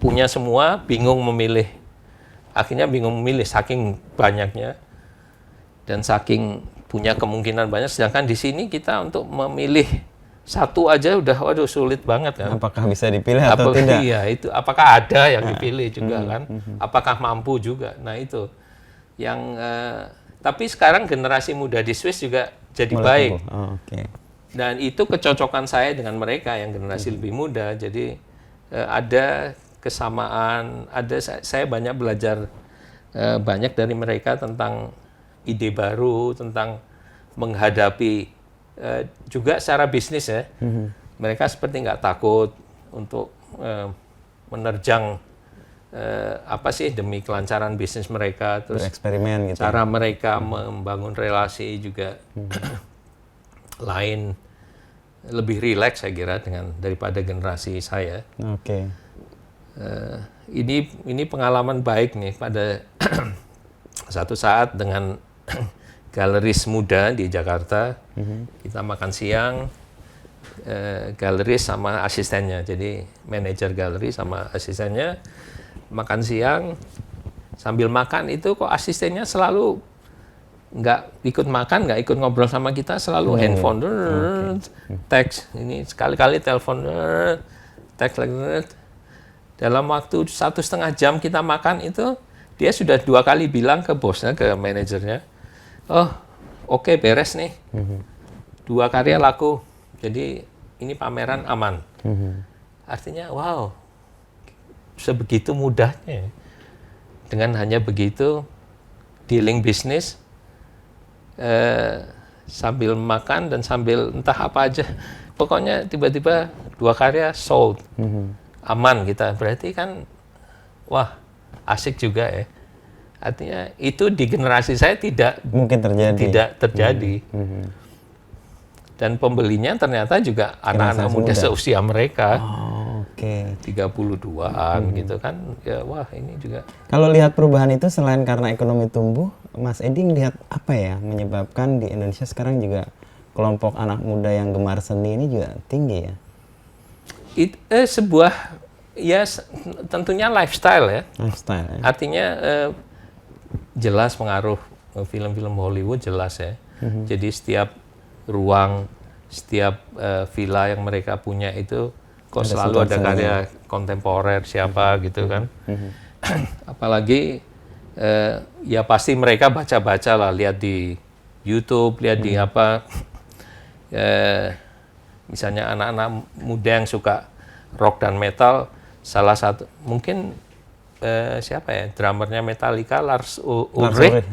punya semua, bingung memilih. Akhirnya bingung memilih saking banyaknya dan saking punya kemungkinan banyak. Sedangkan di sini kita untuk memilih satu aja udah waduh sulit banget kan. Apakah bisa dipilih atau tidak? Iya, itu apakah ada yang dipilih juga kan? Apakah mampu juga? Nah itu yang tapi sekarang generasi muda di Swiss juga jadi baik. Dan itu kecocokan saya dengan mereka yang generasi lebih muda. Jadi ada kesamaan, saya banyak belajar banyak dari mereka tentang ide baru, tentang menghadapi juga secara bisnis ya. Mereka seperti nggak takut untuk menerjang apa sih demi kelancaran bisnis mereka, terus bereksperimen gitu. Cara mereka membangun relasi juga lain, lebih rileks saya kira daripada generasi saya. Ini pengalaman baik nih pada satu saat dengan galeris muda di Jakarta. Kita makan siang, galeris sama asistennya, jadi manajer galeri sama asistennya makan siang. Sambil makan itu kok asistennya selalu nggak ikut makan, nggak ikut ngobrol sama kita, selalu handphone, teks, ini sekali-kali telepon, teks lagi. Dalam waktu 1,5 jam kita makan itu, dia sudah 2 kali bilang ke bosnya, ke manajernya, oh oke, beres nih, 2 karya laku, jadi ini pameran aman. Artinya, wow, sebegitu mudahnya. Dengan hanya begitu, dealing bisnis, sambil makan dan sambil entah apa aja. Pokoknya tiba-tiba 2 karya sold. Aman kita. Berarti kan, wah, asik juga ya. Artinya itu di generasi saya tidak mungkin terjadi. Dan pembelinya ternyata juga anak-anak muda seusia mereka. Oke. 32-an gitu kan. Ya wah, ini juga. Kalau lihat perubahan itu selain karena ekonomi tumbuh, Mas Edi lihat apa ya menyebabkan di Indonesia sekarang juga kelompok anak muda yang gemar seni ini juga tinggi ya? Sebuah ya tentunya lifestyle ya. Lifestyle ya. Artinya jelas pengaruh film-film Hollywood jelas ya. Jadi setiap ruang, setiap villa yang mereka punya itu kok selalu ada karya kontemporer siapa gitu kan. Apalagi ya pasti mereka baca-baca lah, lihat di YouTube, lihat di apa. Misalnya anak-anak muda yang suka rock dan metal, salah satu mungkin siapa ya, drummernya Metallica, Lars Ulrich,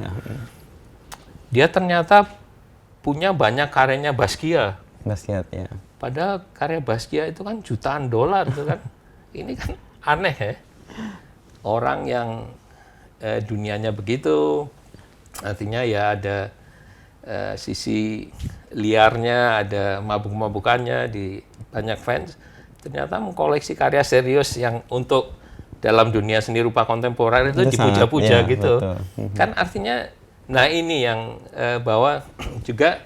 dia ternyata punya banyak karyanya Basquiat. Basquiat ya. Padahal karya Basquiat itu kan jutaan dolar itu kan. Ini kan aneh ya. Orang yang dunianya begitu, artinya ya ada sisi liarnya, ada mabuk-mabukannya di banyak fans, ternyata mengkoleksi karya serius yang untuk dalam dunia seni rupa kontemporer itu dipuja-puja gitu. Betul. Kan artinya, nah ini yang bahwa juga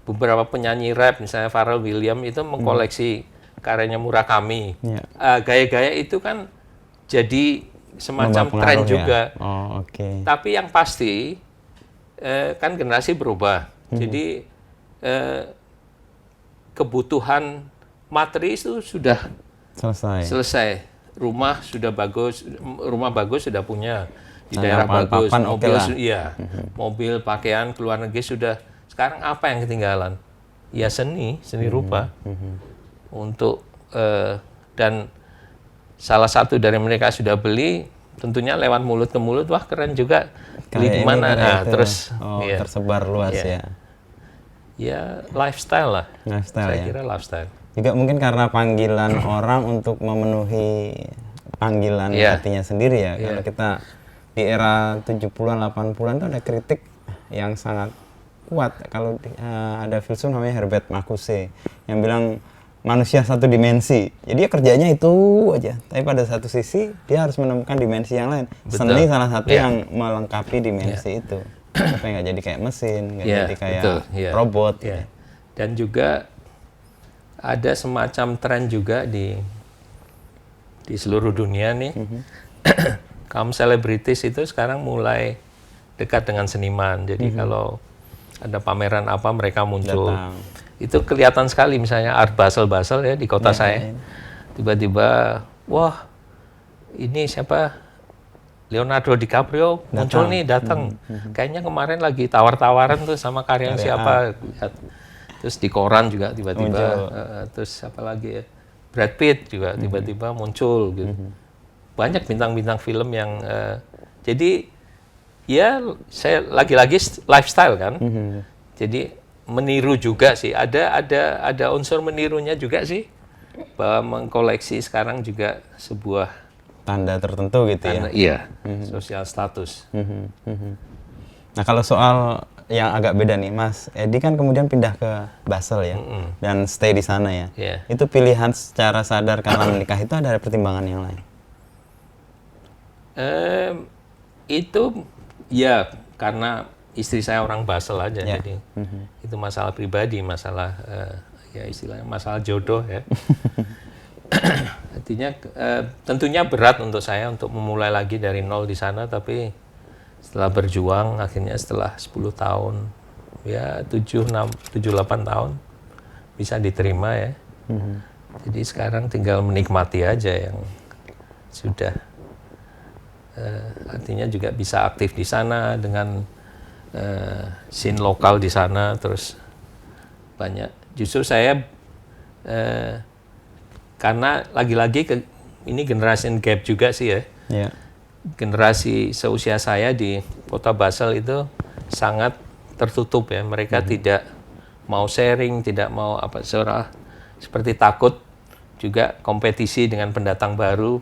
beberapa penyanyi rap, misalnya Pharrell Williams itu mengkoleksi karyanya Murakami. Gaya-gaya itu kan jadi semacam tren juga. Oh, okay. Tapi yang pasti kan generasi berubah. Jadi kebutuhan materi itu sudah selesai. Rumah sudah bagus, rumah bagus sudah punya, di daerah bagus, mobil mobil, pakaian, keluar negeri sudah. Sekarang apa yang ketinggalan? Ya seni rupa. Untuk dan salah satu dari mereka sudah beli, tentunya lewat mulut ke mulut, wah keren juga, beli di mana, terus tersebar luas ya. Ya lifestyle lah. Saya kira lifestyle. Juga mungkin karena panggilan orang untuk memenuhi panggilan hatinya sendiri ya. Kalau kita di era 70-an, 80-an itu ada kritik yang sangat kuat. Kalau ada filsuf namanya Herbert Marcuse yang bilang manusia satu dimensi. Jadi dia kerjanya itu aja. Tapi pada satu sisi dia harus menemukan dimensi yang lain. Betul. Seni salah satu yang melengkapi dimensi itu. Supaya nggak jadi kayak mesin, nggak jadi kayak robot. Gitu. Dan juga ada semacam tren juga di seluruh dunia nih. Kaum selebritis itu sekarang mulai dekat dengan seniman. Jadi kalau ada pameran apa mereka muncul. Itu kelihatan sekali, misalnya Art Basel ya di kota saya. Tiba-tiba, wah ini siapa? Leonardo DiCaprio muncul nih, datang. Kayaknya kemarin lagi tawar-tawaran tuh sama karya siapa. Terus di koran juga tiba-tiba. Terus apa lagi ya? Brad Pitt juga tiba-tiba muncul gitu. Banyak bintang-bintang film yang jadi ya saya lagi-lagi lifestyle kan. Jadi meniru juga sih, ada unsur menirunya juga sih, bahwa mengkoleksi sekarang juga sebuah tanda tertentu gitu ya. Iya, sosial status. Nah kalau soal yang agak beda nih, Mas Edi kan kemudian pindah ke Basel ya, dan stay di sana ya. Itu pilihan secara sadar karena menikah itu ada pertimbangan yang lain? Itu ya karena istri saya orang Basel aja, jadi itu masalah pribadi, masalah ya istilahnya masalah jodoh ya. Artinya tentunya berat untuk saya untuk memulai lagi dari nol di sana, tapi Setelah berjuang, akhirnya setelah 10 tahun, ya 7, 8 tahun bisa diterima ya. Jadi sekarang tinggal menikmati aja yang sudah. Artinya juga bisa aktif di sana dengan scene lokal di sana, terus banyak. Justru saya karena lagi-lagi ini generation gap juga sih ya. Yeah. Generasi seusia saya di Kota Basel itu sangat tertutup ya. Mereka tidak mau sharing, tidak mau seperti takut juga kompetisi dengan pendatang baru.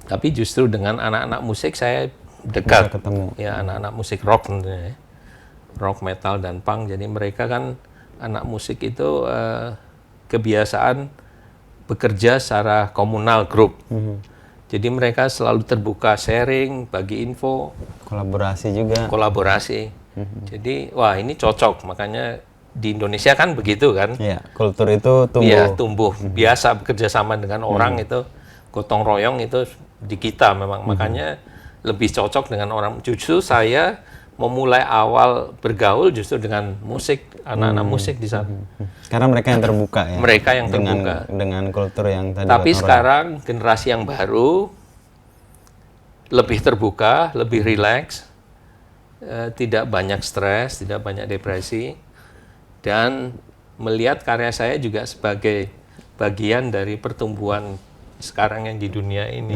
Tapi justru dengan anak-anak musik saya dekat. Bisa ketemu. Ya, anak-anak musik rock tentunya ya. Rock, metal, dan punk. Jadi mereka kan anak musik itu kebiasaan bekerja secara komunal, grup. Jadi mereka selalu terbuka sharing, bagi info. Kolaborasi juga. Kolaborasi. Jadi, wah ini cocok. Makanya di Indonesia kan begitu kan. Iya, kultur itu tumbuh. Iya, tumbuh. Biasa bekerja sama dengan orang itu, gotong royong itu di kita memang. Makanya lebih cocok dengan orang. Justru saya memulai awal bergaul justru dengan musik, anak-anak musik di sana. Karena mereka yang terbuka ya. Mereka yang terbuka. Dengan kultur yang tadi. Tapi sekarang generasi yang baru lebih terbuka, lebih rileks, tidak banyak stres, tidak banyak depresi, dan melihat karya saya juga sebagai bagian dari pertumbuhan sekarang yang di dunia ini.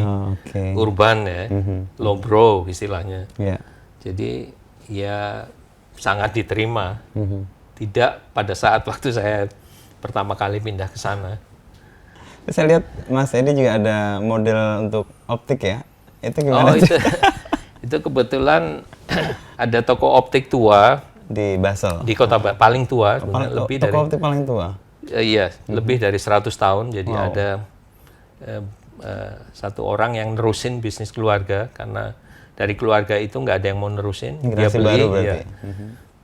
Urban ya, lowbrow istilahnya. Yeah. Jadi ya sangat diterima. Tidak pada saat waktu saya pertama kali pindah ke sana. Saya lihat Mas Edi juga ada model untuk optik ya. Itu gimana? Itu kebetulan ada toko optik tua di Basel. Di kota paling tua, toko optik paling tua. Iya, lebih dari 100 tahun. Jadi ada satu orang yang nerusin bisnis keluarga, karena dari keluarga itu nggak ada yang mau nerusin. Dia beli, baru berarti. Ya.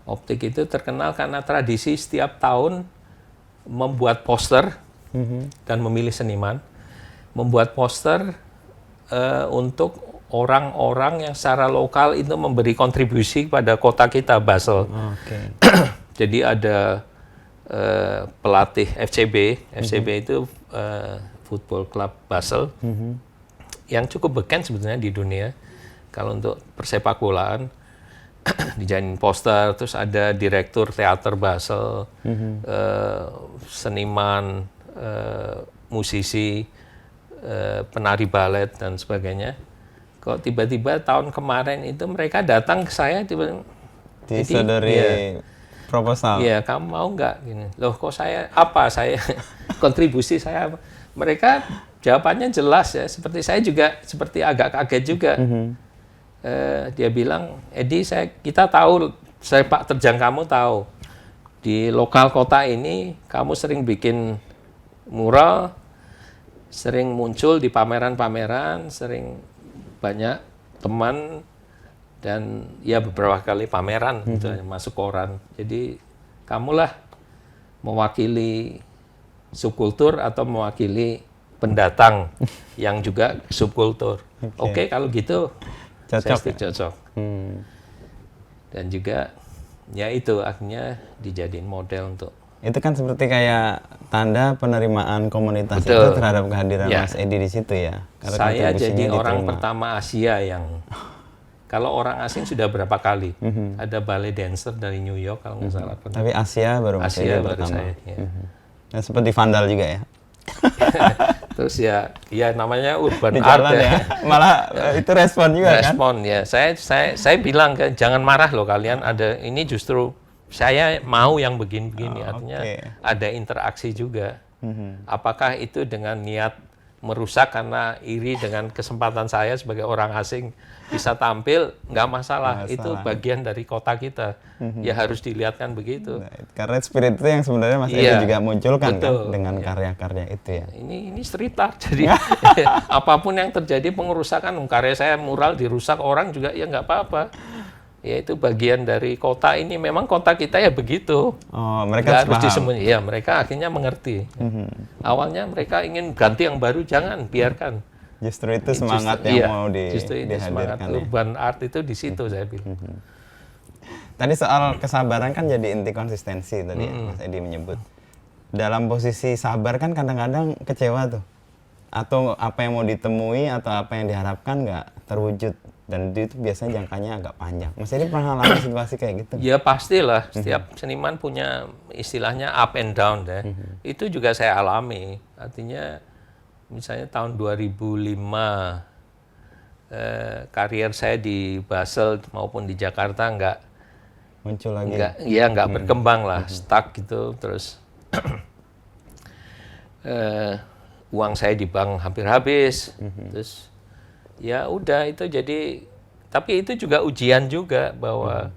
Optik itu terkenal karena tradisi setiap tahun membuat poster dan memilih seniman, membuat poster untuk orang-orang yang secara lokal itu memberi kontribusi pada kota kita, Basel. Jadi ada pelatih FCB itu Football Club Basel, yang cukup beken sebetulnya di dunia. Kalau untuk persepak bolaan, dijadiin poster, terus ada direktur teater Basel, seniman, musisi, penari balet, dan sebagainya. Kok tiba-tiba tahun kemarin itu mereka datang ke saya, disodori proposal. Iya, kamu mau nggak? Gini. Loh, kok saya kontribusi saya apa? Mereka jawabannya jelas ya, seperti saya juga, seperti agak kaget juga. Dia bilang, Edi, kita tahu, sepak terjang kamu tahu, di lokal kota ini kamu sering bikin mural, sering muncul di pameran-pameran, sering banyak teman, dan ya beberapa kali pameran, masuk koran. Jadi kamulah mewakili subkultur atau mewakili pendatang yang juga subkultur. Oke, kalau gitu cocok. Dan juga ya itu akhirnya dijadiin model untuk. Itu kan seperti kayak tanda penerimaan komunitas itu terhadap kehadiran Mas Edi di situ ya. Karena saya jadi orang pertama Asia yang kalau orang asing sudah berapa kali. Ada ballet dancer dari New York kalau nggak salah. Tapi Asia baru Mas Edi pertama. Saya, ya. Nah, seperti vandal juga ya. Terus ya namanya urban di art ya. Malah itu respon juga respon, kan? Ya. Saya bilang kan jangan marah loh kalian, ada ini justru saya mau yang begini-begini, artinya ada interaksi juga. Apakah itu dengan niat merusak karena iri dengan kesempatan saya sebagai orang asing bisa tampil, nggak masalah. Itu bagian dari kota kita. Ya harus dilihatkan begitu. Nah, karena spirit itu yang sebenarnya Mas Edi juga munculkan kan dengan karya-karya itu ya. Ini street art, jadi apapun yang terjadi pengerusakan, karya saya mural dirusak orang juga ya nggak apa-apa. Ya itu bagian dari kota ini, memang kota kita ya begitu. Mereka harus disembunyi. Ya mereka akhirnya mengerti. Awalnya mereka ingin ganti yang baru, jangan, biarkan. Justru itu semangat yang mau dihadirkan. Semangat urban art itu di situ saya bilang. Tadi soal kesabaran kan jadi inti konsistensi tadi ya, Mas Edi menyebut. Dalam posisi sabar kan kadang-kadang kecewa tuh. Atau apa yang mau ditemui atau apa yang diharapkan nggak terwujud. Dan itu biasanya jangkanya agak panjang. Mas Edi pernah alami situasi kayak gitu? Ya pastilah, setiap seniman punya istilahnya up and down deh. Itu juga saya alami. Artinya misalnya tahun 2005 karier saya di Basel maupun di Jakarta nggak muncul lagi. Nggak berkembang lah, stuck gitu. Terus uang saya di bank hampir habis. Terus ya udah itu jadi, tapi itu juga ujian juga bahwa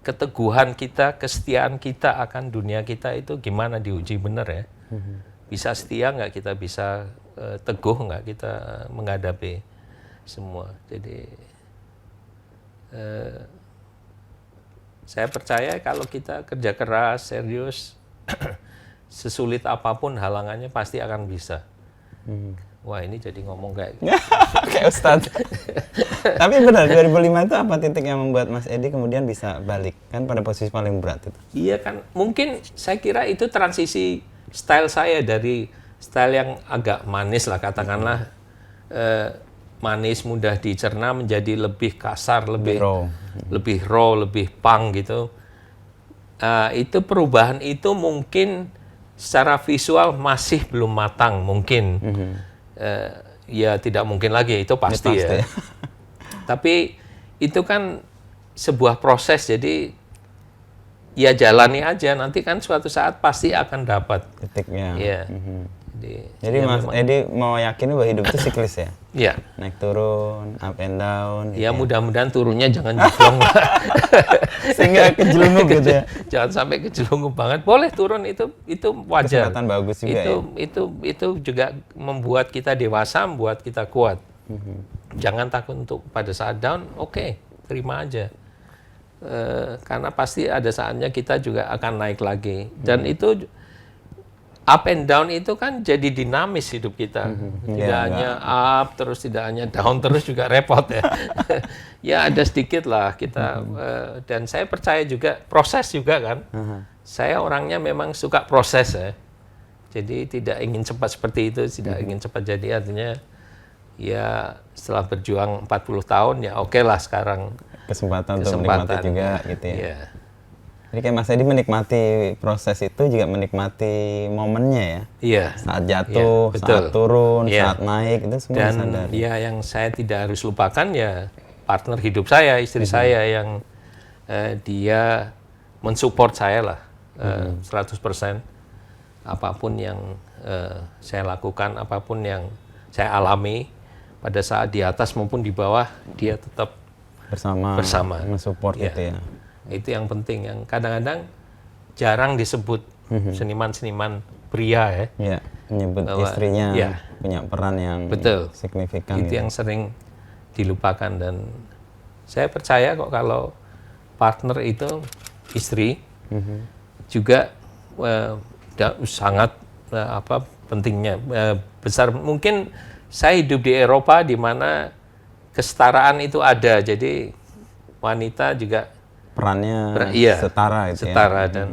keteguhan kita, kesetiaan kita akan dunia kita itu gimana diuji bener ya. Bisa setia nggak kita, bisa teguh nggak kita menghadapi semua. Jadi saya percaya kalau kita kerja keras, serius, sesulit apapun halangannya pasti akan bisa. Wah ini jadi ngomong kayak kayak Ustadz. Tapi benar, 2005 itu apa titik yang membuat Mas Edi kemudian bisa balik? Kan pada posisi paling berat itu. Iya kan, mungkin saya kira itu transisi style saya dari style yang agak manis lah katakanlah. Manis, mudah dicerna menjadi lebih kasar, lebih raw, lebih punk gitu. Itu perubahan itu mungkin secara visual masih belum matang mungkin. Ya tidak mungkin lagi, itu pasti ya. Tapi itu kan sebuah proses, jadi ya jalani aja, nanti kan suatu saat pasti akan dapat titiknya. Ya. Jadi ya Mas Edi mau yakin bahwa hidup itu siklis ya? Iya. Naik turun, up and down. Ya mudah-mudahan turunnya jangan jeblong sehingga kejelungup gitu ya. Jangan sampai kejelungup banget. Boleh turun, itu wajar. Kesempatan bagus juga itu juga membuat kita dewasa, membuat kita kuat. Jangan takut untuk pada saat down, oke, terima aja. Karena pasti ada saatnya kita juga akan naik lagi. Dan itu up and down itu kan jadi dinamis hidup kita. Tidak hanya up terus, tidak hanya down terus, juga repot ya. Ya ada sedikit lah kita. Dan saya percaya juga proses juga kan. Saya orangnya memang suka proses ya. Jadi tidak ingin cepat seperti itu, tidak ingin cepat jadi. Artinya ya setelah berjuang 40 tahun ya oke lah sekarang. Kesempatan untuk menikmati juga gitu ya. Iya. Jadi kayak Mas Edi menikmati proses itu juga menikmati momennya ya. Iya. Saat jatuh, ya, saat turun, saat naik, itu semua dan disadari. Ya yang saya tidak harus lupakan ya partner hidup saya, istri saya yang dia mensupport saya lah 100%. Apapun yang saya lakukan, apapun yang saya alami pada saat di atas maupun di bawah, dia tetap bersama mensupport ya. Itu ya. Itu yang penting, yang kadang-kadang jarang disebut seniman-seniman pria ya. Iya, menyebut bahwa istrinya punya peran yang signifikan. Itu yang sering dilupakan, dan saya percaya kok kalau partner itu istri juga sangat pentingnya besar. Mungkin saya hidup di Eropa di mana kesetaraan itu ada, jadi wanita juga perannya setara itu setara ya.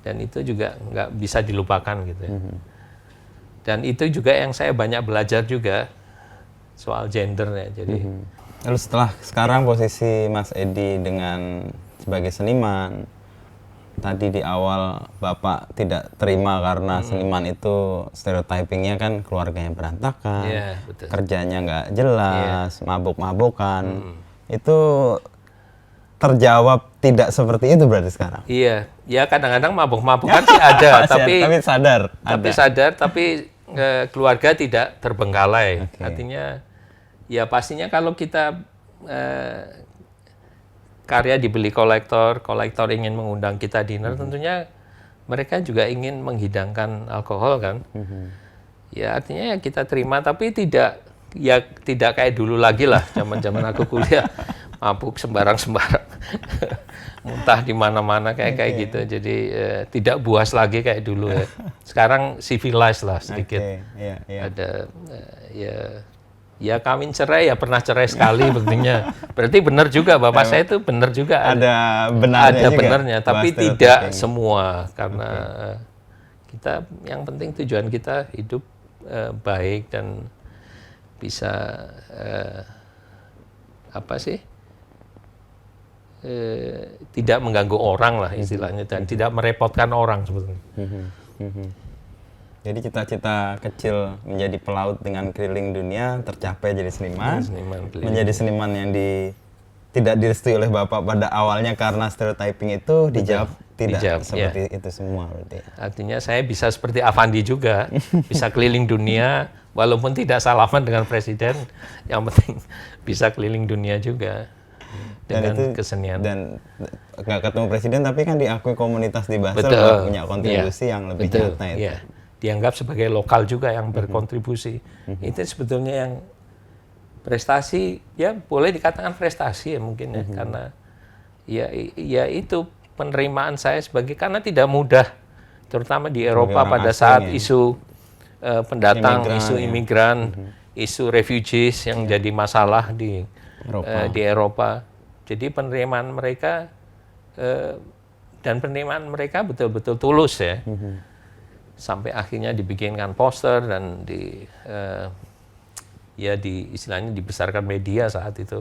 Dan itu juga nggak bisa dilupakan gitu ya. Dan itu juga yang saya banyak belajar juga soal gender ya. Jadi lalu setelah sekarang posisi Mas Edi dengan sebagai seniman, tadi di awal Bapak tidak terima karena seniman itu stereotypingnya kan keluarganya berantakan, kerjanya nggak jelas, mabuk-mabukan. Itu terjawab tidak seperti itu berarti sekarang? Iya, ya kadang-kadang mabuk-mabukan sih ada, tapi sadar, tapi keluarga tidak terbengkalai. Artinya, ya pastinya kalau kita karya dibeli kolektor ingin mengundang kita dinner, tentunya mereka juga ingin menghidangkan alkohol kan. Ya artinya ya kita terima, tapi tidak kayak dulu lagi lah, zaman aku kuliah mabuk sembarang. muntah di mana-mana kayak gitu. Jadi tidak buas lagi kayak dulu ya. Sekarang civilized lah sedikit. Ada ya kawin cerai ya pernah cerai sekali begitunya. Berarti benar juga Bapak saya itu benar juga. Ada benarnya tapi tidak semua karena kita yang penting tujuan kita hidup baik dan bisa tidak mengganggu orang lah istilahnya dan tidak merepotkan orang sebetulnya. Jadi cita-cita kecil menjadi pelaut dengan keliling dunia tercapai jadi seniman menjadi seniman yang tidak direstui oleh Bapak pada awalnya karena stereotyping itu dijawab tidak seperti itu semua berarti. Artinya saya bisa seperti Avandi juga, bisa keliling dunia walaupun tidak salaman dengan presiden, yang penting bisa keliling dunia juga dengan kesenian. Dan nggak ketemu presiden tapi kan diakui komunitas di Basel punya kontribusi yang lebih nyata itu. Ya. Dianggap sebagai lokal juga yang berkontribusi. Itu sebetulnya yang prestasi, ya boleh dikatakan prestasi ya mungkin ya, karena ya itu penerimaan saya karena tidak mudah, terutama di Eropa pada saat isu pendatang, isu imigran, isu refugees yang jadi masalah di Eropa. Jadi penerimaan mereka dan penerimaan mereka betul-betul tulus ya. Sampai akhirnya dibikinkan poster dan istilahnya dibesarkan media saat itu.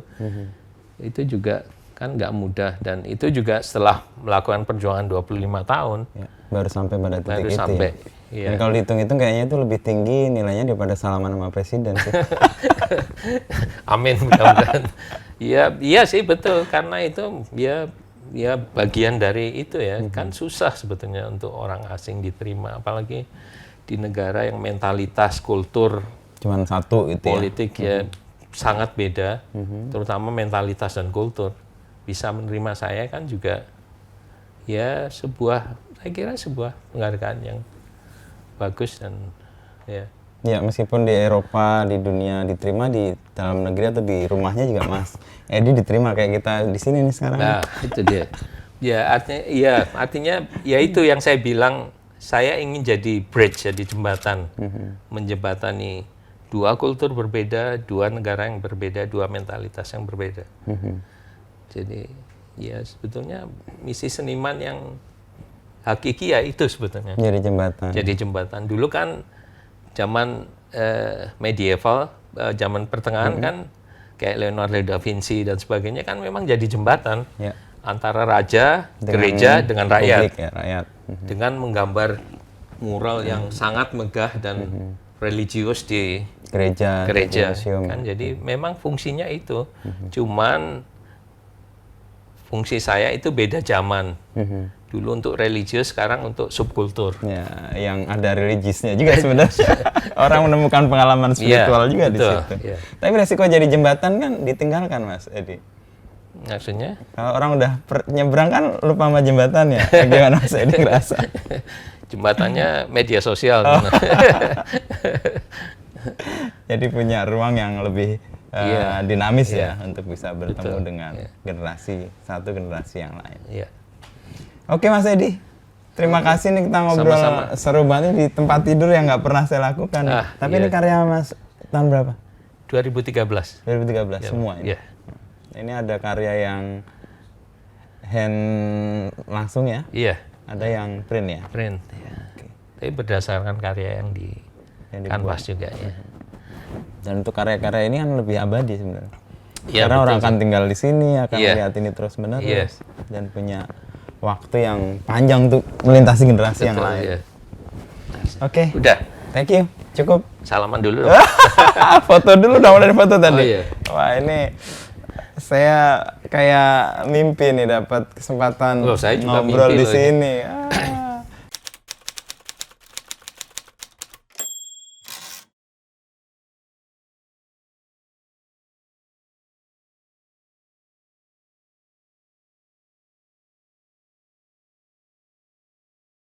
Itu juga kan nggak mudah dan itu juga setelah melakukan perjuangan 25 tahun. Baru sampai pada titik baru itu sampai, ya. Dan kalau dihitung-hitung kayaknya itu lebih tinggi nilainya daripada salaman sama presiden sih. Amin mudah-mudahan. Iya sih betul karena itu ya bagian dari itu ya, kan susah sebetulnya untuk orang asing diterima, apalagi di negara yang mentalitas, kultur, cuman satu itu politik ya sangat beda, terutama mentalitas dan kultur. Bisa menerima saya kan juga ya saya kira sebuah penghargaan yang bagus dan ya. Ya, meskipun di Eropa, di dunia diterima, di dalam negeri atau di rumahnya juga Mas Edi diterima kayak kita di sini nih sekarang. Nah, itu dia. Artinya itu yang saya bilang, saya ingin jadi bridge, jadi jembatan, menjembatani dua kultur berbeda, dua negara yang berbeda, dua mentalitas yang berbeda. Jadi ya sebetulnya misi seniman yang hakiki ya itu sebetulnya. Jadi jembatan. Jadi jembatan. Dulu kan zaman medieval, zaman pertengahan kan kayak Leonardo da Vinci dan sebagainya kan memang jadi jembatan antara raja, gereja dengan rakyat. Publik, ya, rakyat. Dengan menggambar mural yang sangat megah dan religius di gereja kan. Jadi memang fungsinya itu. Cuman fungsi saya itu beda zaman. Dulu untuk religius, sekarang untuk subkultur. Ya, yang ada religiusnya juga sebenarnya. Orang menemukan pengalaman spiritual juga di situ. Ya. Tapi resiko jadi jembatan kan ditinggalkan, Mas Edi. Maksudnya? Kalau orang udah nyebrang kan lupa sama jembatannya. Gimana Mas Edi ngerasa? Jembatannya media sosial. Jadi punya ruang yang lebih dinamis ya untuk bisa bertemu dengan generasi yang lain. Oke Mas Edi, terima kasih nih kita ngobrol seru banget di tempat tidur yang nggak pernah saya lakukan. Tapi ini karya Mas tahun berapa? 2013. 2013 semua ini. Ini ada karya yang hand langsung ya? Iya. Ada yang print ya? Print. Ya. Tapi berdasarkan karya yang di kanvas juga ya. Dan untuk karya-karya ini kan lebih abadi sebenarnya. Ya, karena orang akan tinggal di sini, akan lihat ini terus menerus dan punya waktu yang panjang untuk melintasi generasi yang lain. Oke. Udah. Thank you. Cukup. Salaman dulu. Foto dulu dong dari foto tadi. Oh, iya. Wah ini saya kayak mimpi nih dapat kesempatan saya juga ngobrol mimpi di sini.